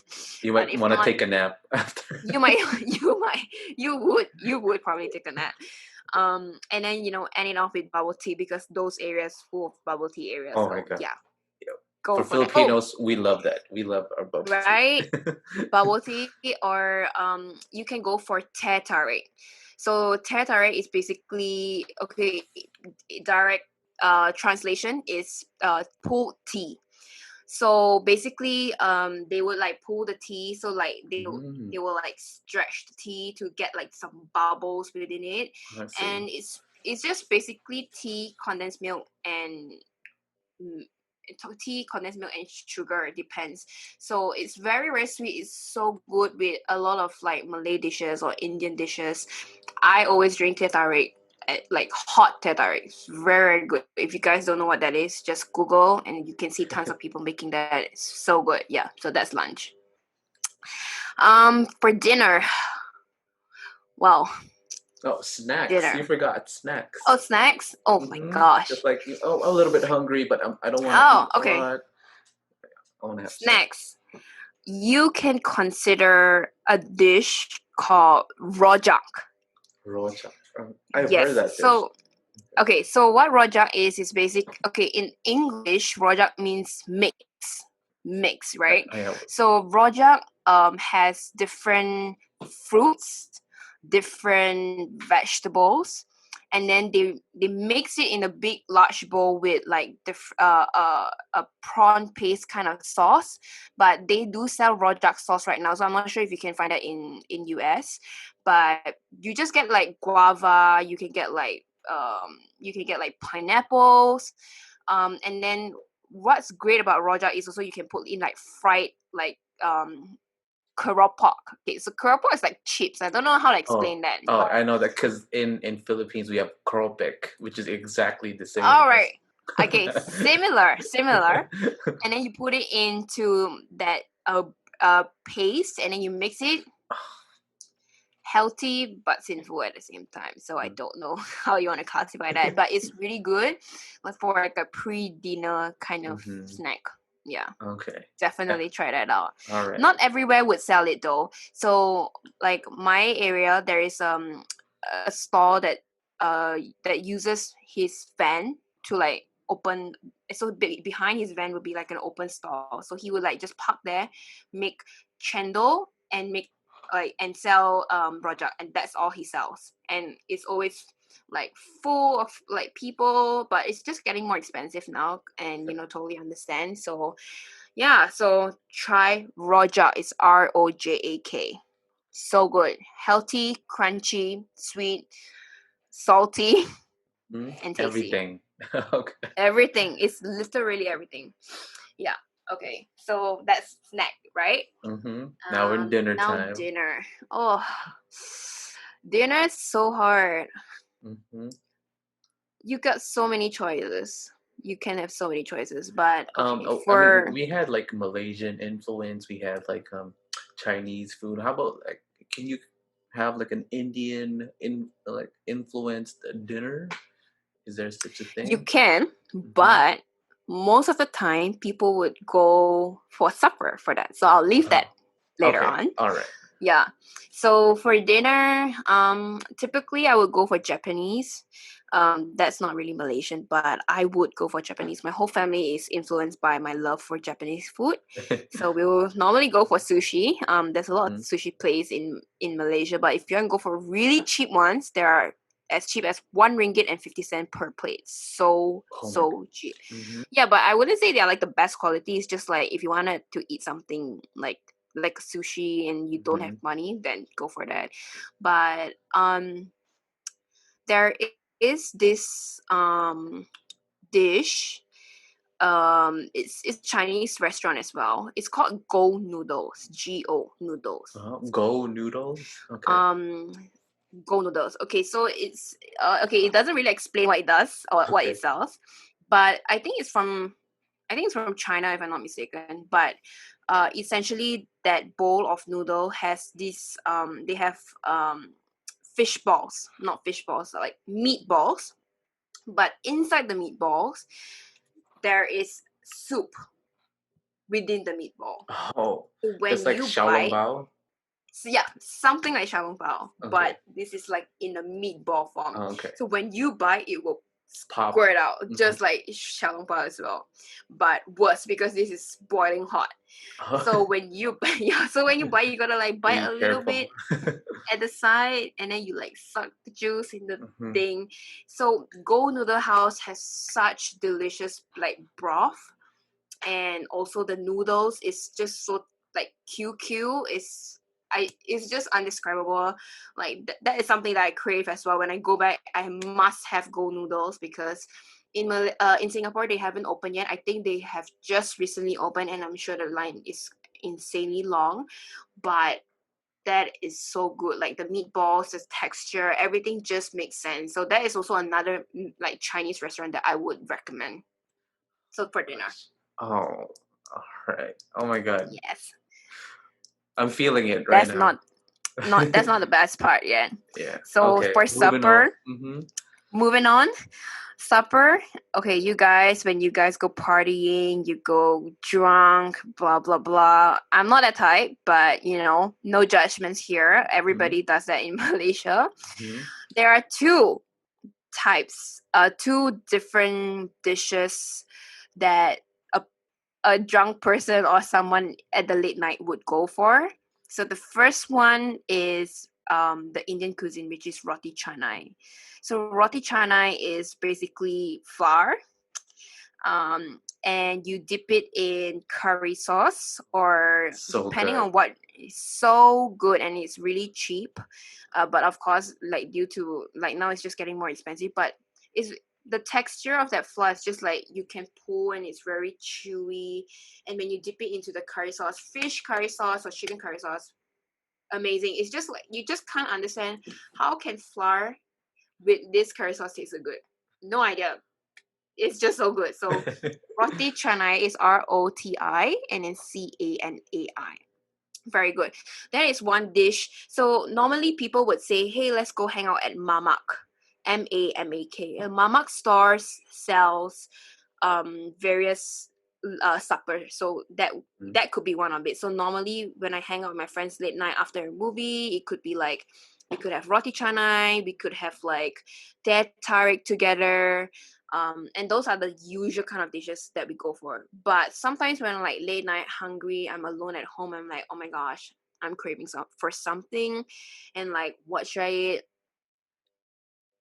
You But might if want to not, take a nap after. you might you would probably take a nap. And then end it off with bubble tea, because those areas full of bubble tea areas. Oh my So god. yeah, Yep. go For for that. Oh, Filipinos, we love that. We love our bubble tea. right, bubble tea, or you can go for teh tarik. So teh tarik is basically, okay, direct translation is pulled tea. So basically, they would like pull the tea. So like Mm, they will like stretch the tea to get like some bubbles within it, I see. and it's just basically tea, condensed milk, and mm, tea, condensed milk, and sugar. It depends. So it's very very sweet. It's so good with a lot of like Malay dishes or Indian dishes. I always drink teh tarik, like hot teh tarik. It's very, very good. If you guys don't know what that is, just Google and you can see tons of people making that. It's so good. Yeah. So that's lunch. For dinner, well, Oh, snacks. You dinner. forgot snacks. Oh, snacks. Oh my Just gosh. like, oh, I'm a little bit hungry, but I don't want to Oh, eat a okay. lot. I want to have snacks. Snacks. You can consider a dish called rojak. Rojak. I've heard Yes. that dish. So okay, so what rojak is basic. Okay, in English, rojak means mix, right? I have. So rojak has different fruits, different vegetables, and then they mix it in a big large bowl with like a prawn paste kind of sauce. But they do sell rojak sauce right now, so I'm not sure if you can find that in US. But you just get like guava, you can get like pineapples, and then what's great about rojak is also you can put in like fried like keropok. Okay, so keropok is like chips. I don't know how to explain that. Oh, I know that because in Philippines we have keropok, which is exactly the same All as. right. Okay, similar. And then you put it into that paste, and then you mix it. Healthy but sinful at the same time. So I don't know how you want to classify that, but it's really good, like for like a pre-dinner kind of snack. Yeah, Okay. definitely try that out. All right. Not everywhere would sell it though. So like my area, there is a store that uses his van to like open. So behind his van would be like an open store. So he would like just park there, make chendol and make like and sell rojak, and that's all he sells. And it's always like full of like people, but it's just getting more expensive now, and totally understand. So yeah, so try rojak. It's ROJAK. So good, healthy, crunchy, sweet, salty, and tasty. Everything. Okay. Everything. It's literally everything. Yeah. Okay. So that's snack, right? Now we're in dinner Now time. dinner. Oh, dinner is so hard. You got so many choices. You can have so many choices, but okay, I mean, we had like Malaysian influence. We had like Chinese food. How about like, can you have like an Indian influenced dinner? Is there such a thing? you can, but most of the time people would go for supper for that. So I'll leave that later on. All right. Yeah. So for dinner, typically I would go for Japanese. That's not really Malaysian, but I would go for Japanese. My whole family is influenced by my love for Japanese food. So we will normally go for sushi. There's a lot of sushi places in Malaysia, but if you want to go for really cheap ones, there are as cheap as 1 ringgit and 50 cents per plate. So cheap. Yeah, but I wouldn't say they're like the best quality. It's just like if you wanted to eat something like sushi and you don't have money, then go for that. But there is this dish. It's Chinese restaurant as well. It's called Go Noodles. Go Noodles. Go noodles. Okay. Go Noodles. Okay, so it's okay. It doesn't really explain what it does or what it sells, but I think it's from China if I'm not mistaken. But essentially that bowl of noodle has this they have fish balls, not fish balls, like meatballs. But inside the meatballs, there is soup within the meatball. Oh, So when it's like you xiaolong bite, bao. so yeah, something like xiaolong bao, Okay. but this is like in a meatball form. Okay. So when you bite, it will Pop. squirt out, just like xiaolong bao as well, but worse because this is boiling hot. So when you bite, you gotta like bite Be a little careful. bit at the side, and then you like suck the juice in the thing. So Go Noodle House has such delicious like broth, and also the noodles is just so like QQ. It's just undescribable. Like that is something that I crave as well. When I go back, I must have Go Noodles because in Singapore they haven't opened yet. I think they have just recently opened, and I'm sure the line is insanely long, but that is so good. Like the meatballs, the texture, everything just makes sense. So that is also another like Chinese restaurant that I would recommend. So for dinner. Oh, all right. Oh my God. Yes. I'm feeling it right now. That's not the best part yet. Yeah. So okay. for supper, moving on. supper. Okay, you guys, when you guys go partying, you go drunk, blah blah blah. I'm not that type, but no judgments here. Everybody does that in Malaysia. Mhm. There are two different dishes that a drunk person or someone at the late night would go for. So the first one is the Indian cuisine, which is roti canai. So roti canai is basically flour, and you dip it in curry sauce, or So depending good. on what. It's so good, and it's really cheap. But of course, like due to like now it's just getting more expensive. But it's the texture of that flour is just like you can pull, and it's very chewy. And when you dip it into the curry sauce, fish curry sauce or chicken curry sauce, amazing. It's just like you just can't understand how can flour with this curry sauce taste so good. No idea. It's just so good. So roti canai is Roti and then Canai. Very good. That is one dish. So normally people would say, "Hey, let's go hang out at Mamak." Mamak. Mamak stores sells various supper. So that could be one of it. So normally when I hang out with my friends late night after a movie, it could be like we could have roti canai, we could have like teh tarik together. And those are the usual kind of dishes that we go for. But sometimes when I'm like late night hungry, I'm alone at home, I'm like, oh my gosh, I'm craving for something. And like, what should I eat?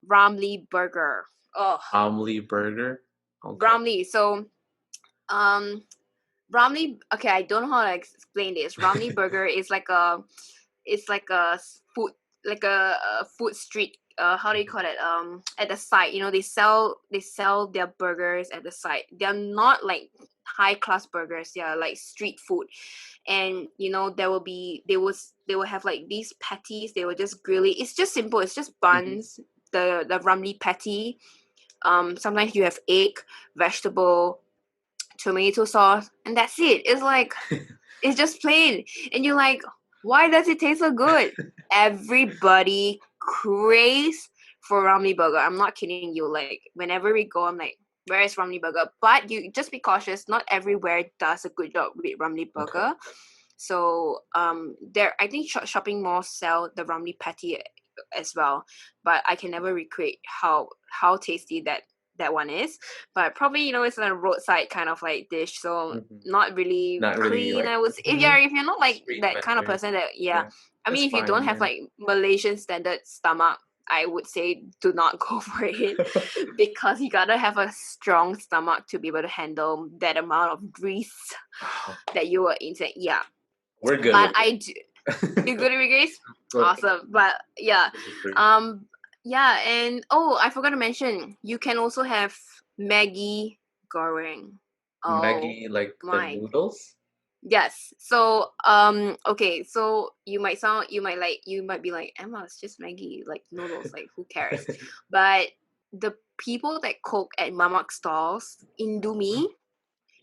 Ramly burger. Oh, Omli burger. Okay. Ramly. So, um, Ramly. Okay, I don't know how to explain this. Ramly burger is like it's like a food, like a food street. How do you call it? At the side, they sell their burgers at the side. They're not like high class burgers. They are like street food, and they will have like these patties. They will just grill it. It's just simple. It's just Mhm. buns. The Ramly patty. Sometimes you have egg, vegetable, tomato sauce, and that's it. It's like it's just plain, and you're like, why does it taste so good? Everybody craves for Ramly burger. I'm not kidding you. Like whenever we go, I'm like, where is Ramly burger? But you just be cautious. Not everywhere does a good job with Ramly Okay. burger. So there, I think shopping malls sell the Ramly patty as well, but I can never recreate how tasty that one is. But probably it's a roadside kind of like dish, so Mhm. not really Not really clean. like I would if mhm. you're not like Street that kind of vendor. person that Yeah. I That's mean, if you don't fine, have yeah. like Malaysian standard stomach, I would say do not go for it because you gotta have a strong stomach to be able to handle that amount of grease that you were inside. Yeah, We're good but with I do. You good with grease? Good. Awesome. But yeah, Gluten-free. yeah, and oh, I forgot to mention, you can also have Maggi goreng. Oh Maggi, like the my, noodles? yes. So okay, so you might be like, Emma, it's just Maggi, like noodles, like who cares? But the people that cook at mamak stalls, Indomie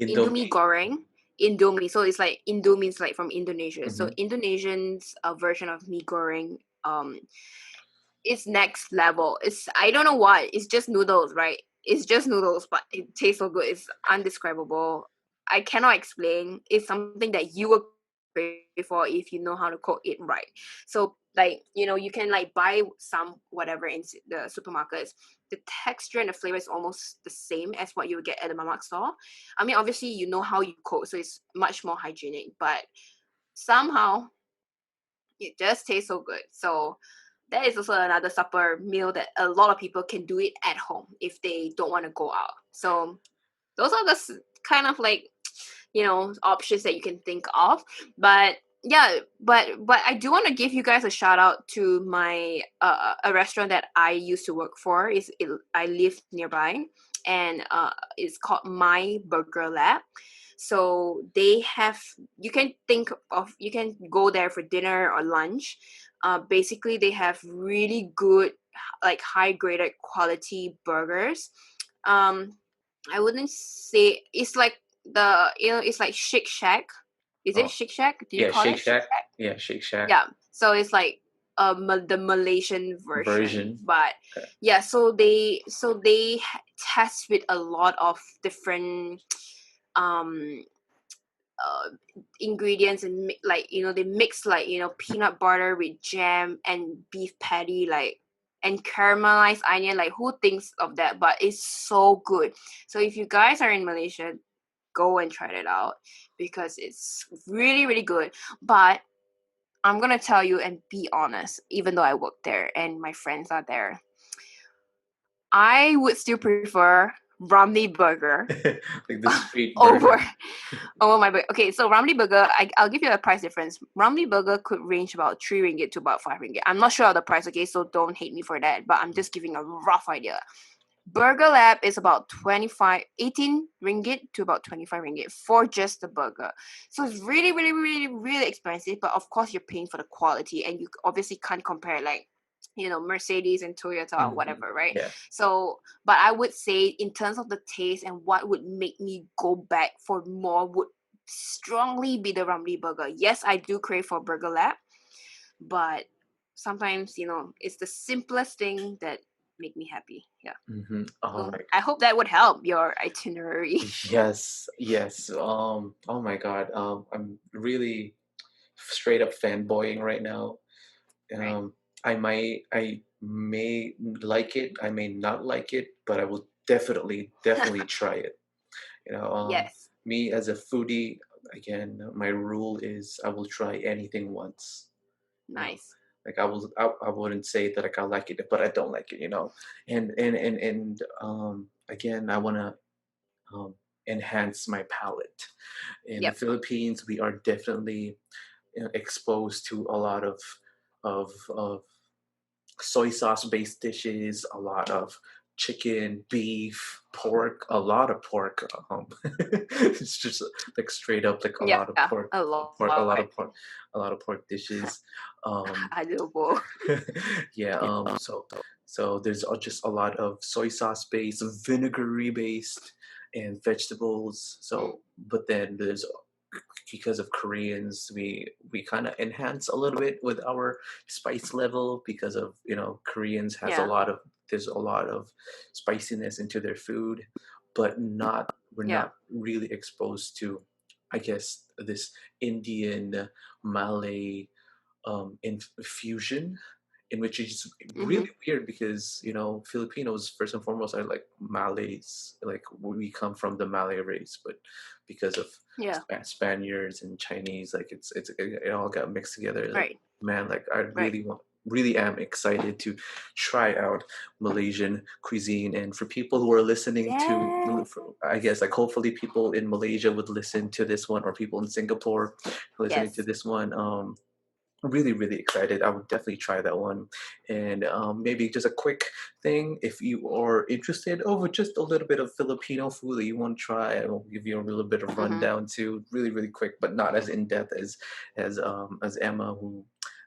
Indomie. goreng, Indomie. So it's like Indo means like from Indonesia. So Mhm. Indonesian's version of mee goreng, it's next level. I don't know why. It's just noodles, right? It's just noodles, but it tastes so good. It's undescribable. I cannot explain. It's something that you will crave for if you know how to cook it right. So like you can like buy some whatever in the supermarkets. The texture and the flavor is almost the same as what you would get at the mamak store. I mean, obviously you know how you cook, so it's much more hygienic. But somehow it just tastes so good. So that is also another supper meal that a lot of people can do it at home if they don't want to go out. So those are the kind of like options that you can think of. But yeah, but I do want to give you guys a shout out to my a restaurant that I used to work for. I live nearby, and it's called My Burger Lab. So they have, you can go there for dinner or lunch. Basically they have really good, like high graded quality burgers. um I wouldn't say it's like it's like Shake Shack. Is it Oh, Shake Shack? Do you yeah, call Shake it Shake Shack. Shack? Yeah, Shake Shack. Yeah. So it's like the Malaysian version. Version. But Okay. yeah, so they test with a lot of different um ingredients, and like, you know, they mix like, you know, peanut butter with jam and beef patty, like, and caramelized onion. Like, who thinks of that? But it's so good. So if you guys are in Malaysia, go and try it out, because it's really, really good. But I'm gonna tell you and be honest, even though I work there and my friends are there, I would still prefer Ramly Burger Like the street over burger. my burger. Okay, so Ramly Burger, I'll give you a price difference. Ramly Burger could range about 3 ringgit to about 5 ringgit. I'm not sure of the price, okay, so don't hate me for that, but I'm just giving a rough idea. Burger Lab is about 18 ringgit to about 25 ringgit for just the burger. So it's really, really, really, really expensive, but of course you're paying for the quality, and you obviously can't compare, like, you know, Mercedes and Toyota or whatever, right? Yeah. So, but I would say in terms of the taste and what would make me go back for more would strongly be the Ramly Burger. Yes, I do crave for Burger Lab, but sometimes, you know, it's the simplest thing that make me happy. Yeah. Oh So my. I hope that would help your itinerary. Yes, yes. Oh my God. I'm really straight up fanboying right now. Right. I may like it, I may not like it, but I will definitely try it. You know, Yes. me as a foodie, again, my rule is I will try anything once. You know, Nice. like I wouldn't say that like I like it, but I don't like it. You know, and again, I wanna um, enhance my palate. In the Yep. Philippines, we are definitely, you know, exposed to a lot of soy sauce based dishes, a lot of chicken, beef, pork, a lot of pork. It's just like straight up like a Yeah. lot of pork, A lot. a lot of pork, a lot of pork dishes. Um, Adobo. yeah. So there's just a lot of soy sauce based, vinegary based, and vegetables. Mm. So, but then there's, because of Koreans, we kind of enhance a little bit with our spice level, because of, you know, Koreans has a Yeah. lot of, there's a lot of spiciness into their food, but not, we're Yeah. not really exposed to, I guess, this Indian Malay fusion, in which is Mm-hmm. really weird, because, you know, Filipinos first and foremost are like Malays, like we come from the Malay race, but because of Yeah. Spaniards and Chinese, like it all got mixed together. Like, Right. man, like I Right. really am excited to try out Malaysian cuisine. And for people who are listening to, Yeah. I guess, like hopefully people in Malaysia would listen to this one, or people in Singapore listening to Yes. this one. Really really excited. I would definitely try that one. And maybe just a quick thing, if you are interested over just a little bit of Filipino food that you want to try, I will give you a little bit of Mm-hmm. rundown too, really really quick, but not as in depth as Emma, who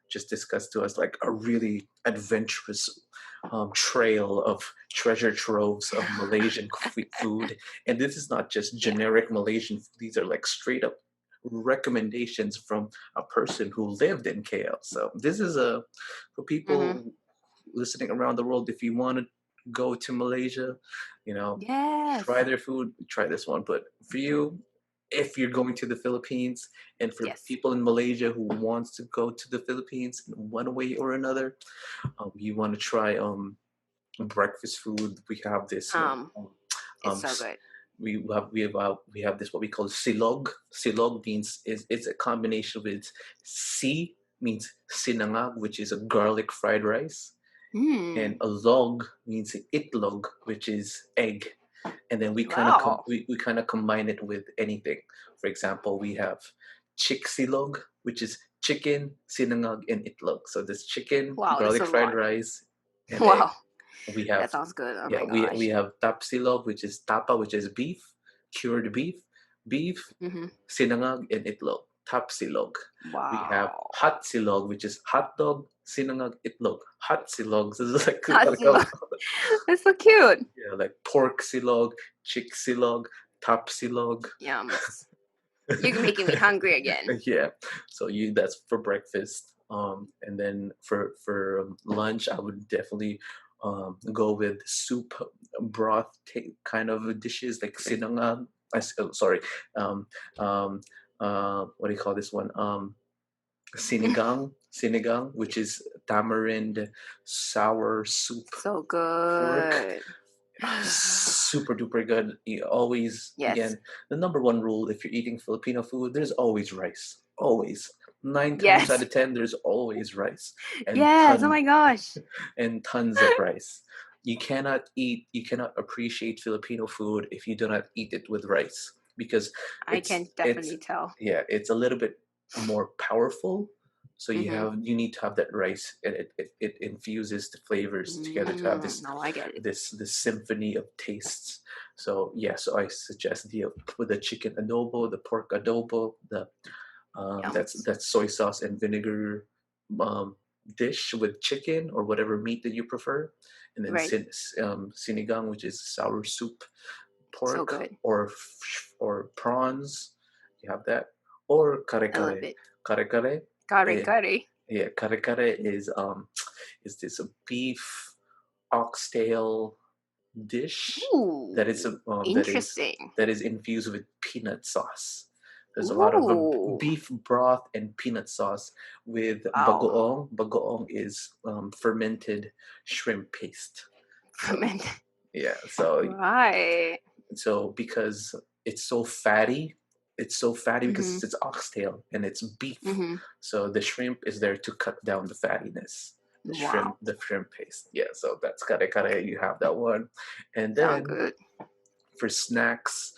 just discussed to us like a really adventurous trail of treasure troves of Malaysian food. And this is not just Yeah. generic Malaysian food, these are like straight up recommendations from a person who lived in KL. So this is a, for Mm-hmm. people listening around the world, if you want to go to Malaysia, you know, try Yes. their food, try this one. But for you, if you're going to the Philippines, and for Yes. people in Malaysia who wants to go to the Philippines in one way or another, you want to try breakfast food. We have this one. It's so S- good. we have this what we call silog. Silog means is it's a combination with si means sinangag, which is a garlic fried rice, and Hmm. a log means itlog, which is egg. And then Wow. we kind of combine it with anything. For example, we have chick silog, which is chicken, sinangag, and itlog. So this chicken, Wow, that's garlic a fried lot. rice, and egg. Wow. We have, That sounds good. Oh yeah, my we gosh. have tapsilog, which is tapa, which is beef, cured beef, Mm-hmm. sinangag, and itlog. Tapsilog. We have Wow. hot silog, which is hot dog, sinangag, itlog. Hot silog. This is like That's that's so cute. yeah, like pork silog, chick silog, tapsilog. Yums. You're making me hungry again. Yeah. So you, that's for breakfast. And then for lunch, I would definitely go with soup broth kind of dishes like sinangag. Sorry, um, um, what do you call this one? Sinigang, which is tamarind sour soup So pork. good. Super duper good. You always, Yes. again, the number one rule if you're eating Filipino food, there's always rice. Always. 9 times out Yes. of 10, there's always rice and Yes. Oh my gosh. tons of rice. You cannot appreciate Filipino food if you do not eat it with rice because I can it's definitely tell. yeah, it's a little bit more powerful. So Mm-hmm. you need to have that rice, and it infuses the flavors together to have No, I get it. this symphony of tastes. So yeah, so I suggest with the chicken adobo, the pork adobo, the Yum. that's soy sauce and vinegar um, dish with chicken or whatever meat that you prefer, and then Right. sinigang, which is sour soup, So pork good. or prawns. You have that, or kare I love kare. it. Kare kare. Curry, eh, curry. yeah, kare kare is this a beef oxtail dish that is Ooh, that is interesting. infused with peanut sauce. There's a lot of Ooh, beef broth and peanut sauce with wow. bagoong. Bagoong is fermented shrimp paste. So Fermented. yeah, Right. so because it's so fatty, because Mm-hmm. it's oxtail and it's beef. Mm-hmm. So the shrimp is there to cut down the fattiness. Wow. The shrimp paste. Yeah, so that's kare kare. You have that one, and Sound then good. for snacks,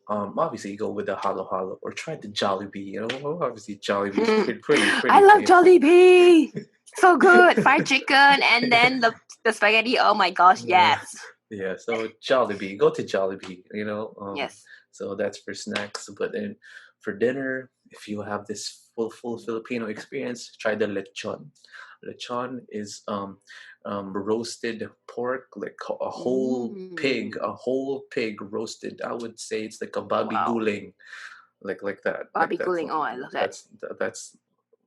obviously you go with the halo halo or try the Jollibee. You know, obviously Jollibee is I pretty love famous. Jollibee. So good. Fried chicken and then the spaghetti. Oh my gosh, Yeah, yes. yeah. So Jollibee, go to Jollibee. You know, Yes. so that's for snacks. But then for dinner, if you have this full Filipino experience, try the lechon. Lechon is roasted pork, like Mm. a whole pig roasted. I would say it's like a babi Wow. guling, like that, Barbie cooling. Oh, I love that. that's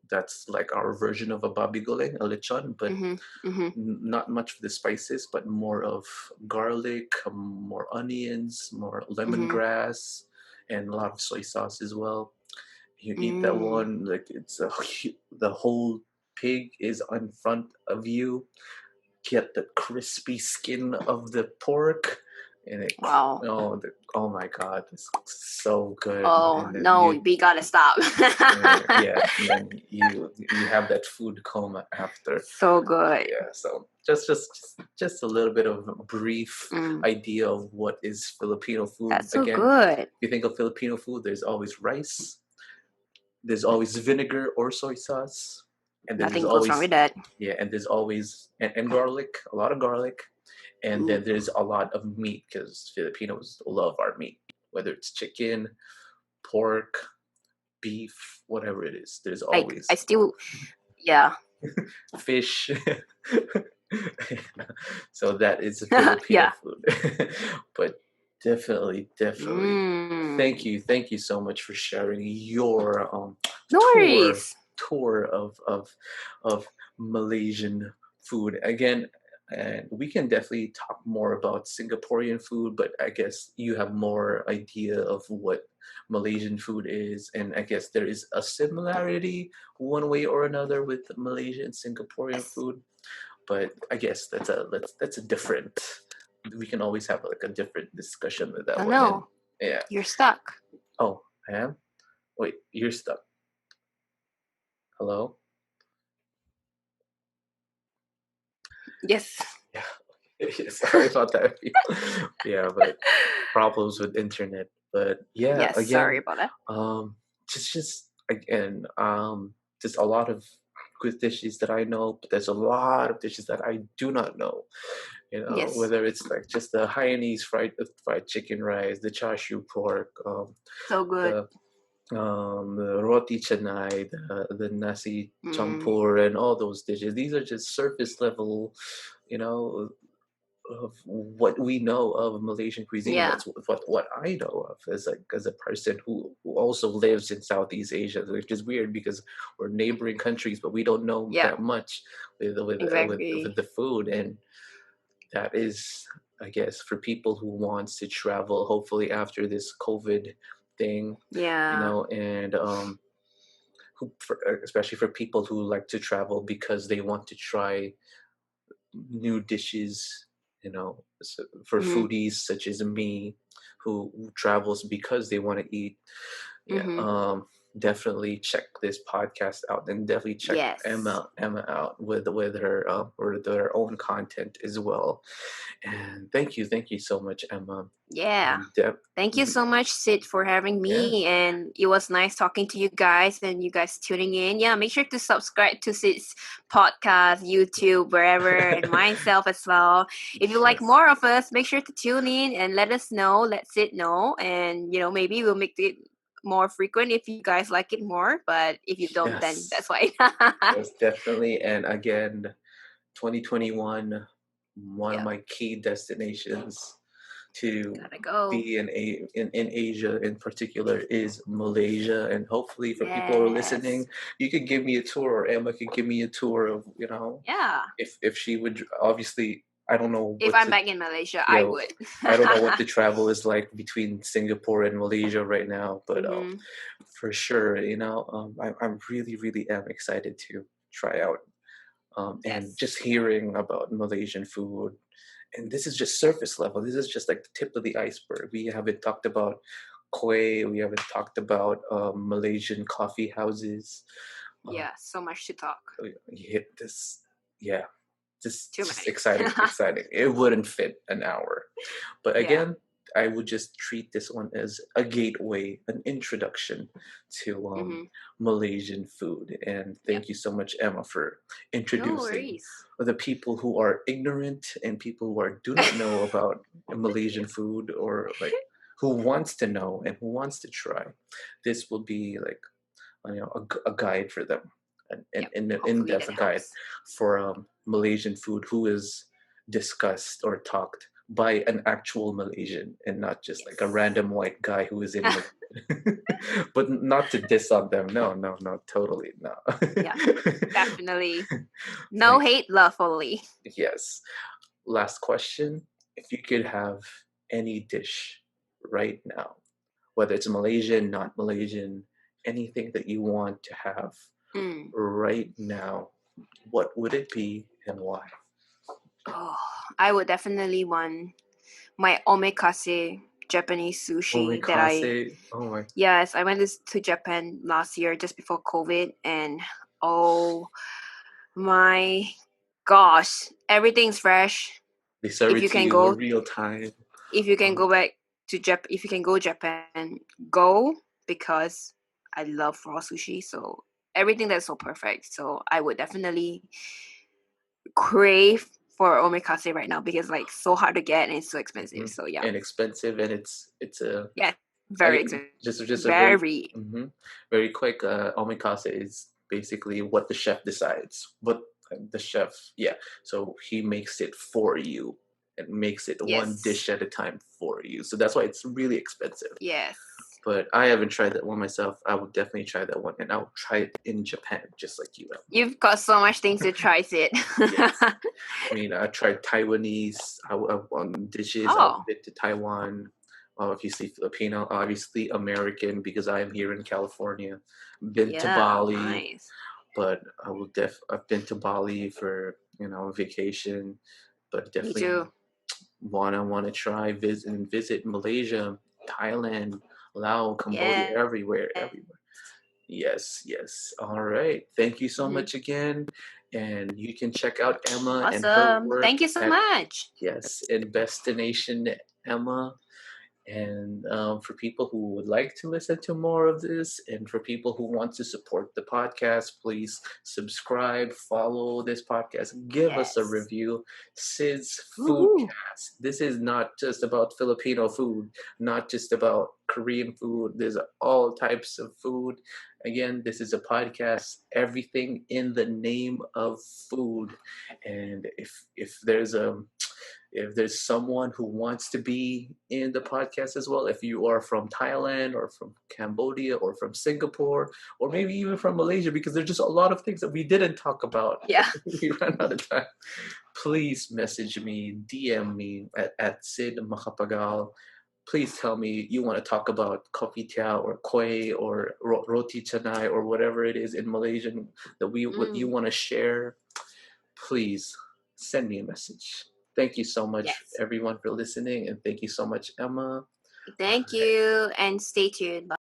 that's like our version of a babi guling, a lechon, but Mm-hmm. Mm-hmm. not much of the spices, but more of garlic, more onions, more Mm-hmm. lemongrass, and a lot of soy sauce as well. You eat that Mm. one like the whole pig is in front of you. Get the crispy skin of the pork, and Wow. oh my god, it's so good. Oh And then no, we gotta stop. yeah, and then you have that food coma after. So good. Yeah, so just a little bit of a brief Mm. idea of what is Filipino food. That's so Again, good. if you think of Filipino food, there's always rice, there's always vinegar or soy sauce, and then there's Nothing goes wrong always with that. yeah, and there's always and garlic, a lot of garlic, and Ooh. then there's a lot of meat because Filipinos love our meat, whether it's chicken, pork, beef, whatever it is. There's Like always I still, yeah, fish. So that is a Filipino yeah. food. But definitely. Mm. Thank you so much for sharing your No tour worries. tour of Malaysian food. Again, and we can definitely talk more about Singaporean food, but I guess you have more idea of what Malaysian food is, and I guess there is a similarity one way or another with Malaysian and Singaporean Yes. food, but I guess that's a different. We can always have like a different discussion with that Oh one. And no, yeah. you're stuck. Oh, I am. Wait, you're stuck. Hello. Yes. Yeah. Yeah, sorry about that. Yeah, but problems with internet. But yeah, Yes. Sorry again, about that. um, just again, just a lot of good dishes that I know, but there's a lot of dishes that I do not know. You know, Yes. whether it's like just the Hainanese fried chicken rice, the char siu pork, So good. the roti canai, the nasi Mm. campur, and all those dishes. These are just surface level, you know, of what we know of Malaysian cuisine. Yeah. What I know of as a person who also lives in Southeast Asia, which is weird because we're neighboring countries, but we don't know Yeah. that much Exactly. with the food. And that is, I guess, for people who wants to travel, hopefully after this COVID thing, Yeah. and especially for people who like to travel because they want to try new dishes, for Mm-hmm. foodies such as me, who travels because they want to eat. Yeah, Mm-hmm. definitely check this podcast out, and definitely check Yes. Emma out with her or their own content as well. And thank you so much, Emma. Yeah. Def- Thank you so much, Sid, for having yeah, me. And it was nice talking to you guys and you guys tuning in. Yeah, make sure to subscribe to Sid's podcast, YouTube, wherever, and myself as well. If you like yes, more of us, make sure to tune in and let us know. Let Sid know. And, maybe we'll make it more frequent if you guys like it more. But if you don't, then yes, that's fine. yes, definitely. And again, 2021, one of Yeah, my key destinations to gotta go. be in Asia in particular is Malaysia. And hopefully for people who are listening, Yes. you could give me a tour, or Emma could give me a tour of, Yeah. if she would. Obviously, I don't know If I'm back in Malaysia, you I know, would. I don't know what the travel is like between Singapore and Malaysia right now, but Mm-hmm. for sure, I'm really, really am excited to try out. And Yes. just hearing about Malaysian food, and this is just surface level. This is just like the tip of the iceberg. We haven't talked about kueh. We haven't talked about Malaysian coffee houses. Um, Yeah, so much to talk. you hit this, yeah, Too just many. exciting, exciting. It wouldn't fit an hour, but Yeah. again, I would just treat this one as a gateway, an introduction to Mm-hmm. Malaysian food. And Yep. thank you so much, Emma, for No introducing worries. the people who are ignorant and people who do not know about Malaysian food, or like who wants to know and who wants to try. This will be like a guide for them, Yep. an Hopefully in-depth that guide helps. for Malaysian food who is discussed or talked by an actual Malaysian and not just like a Yes. random white guy who is in but not to diss on them. No, no, no, totally no. Yeah, definitely. No Like, hate, love only. yes. Last question. If you could have any dish right now, whether it's Malaysian, not Malaysian, anything that you want to have Mm. right now, what would it be and why? Oh, I would definitely want my omakase Japanese sushi that I Omakase. Oh my. yes, I went to Japan last year just before COVID and oh my gosh, everything's fresh. They serve If it you to can you in go real time. if you can Oh, go back to if you can go Japan, go because I love raw sushi. So everything that's so perfect. So I would definitely crave for omakase right now because like so hard to get and it's so expensive. mhm. So yeah, And expensive, and it's a yeah, very I expensive, just a very very very quick. Omakase is basically what the chef decides. What the chef, yeah. So he makes it for you and makes it one yes, dish at a time for you. So that's why it's really expensive. yes. But I haven't tried that one myself. I will definitely try that one, and I'll try it in Japan, just like you have. You've got so much things to try, it. Yes. I mean, I tried Taiwanese dishes. I've Oh, been to Taiwan, obviously Filipino, obviously American because I am here in California. Been to yeah, Bali, nice. but I've been to Bali for vacation, but Me definitely too. wanna try visit Malaysia, Thailand, Laos, Cambodia, Yeah. everywhere, everywhere. Yes, yes. All right. Thank you so Mhm. much again. And you can check out Emma and her Awesome. work Thank you so at, much. yes, in Destination Emma. And for people who would like to listen to more of this, and for people who want to support the podcast, please subscribe, follow this podcast, give us a Yes. review. Sid's Woohoo. Foodcast. This is not just about Filipino food, not just about Korean food. There's all types of food. Again, this is a podcast, everything in the name of food. And if there's If there's someone who wants to be in the podcast as well, if you are from Thailand or from Cambodia or from Singapore or maybe even from Malaysia, because there's just a lot of things that we didn't talk about. Yeah. We ran out of time. Please message me, DM me at Sid Makapagal. Please tell me you want to talk about kopi tia or koi or roti canai or whatever it is in Malaysian that what you want to share. Please send me a message. Thank you so much, Yes. everyone, for listening, and thank you so much, Emma. Thank you, and stay tuned. Bye.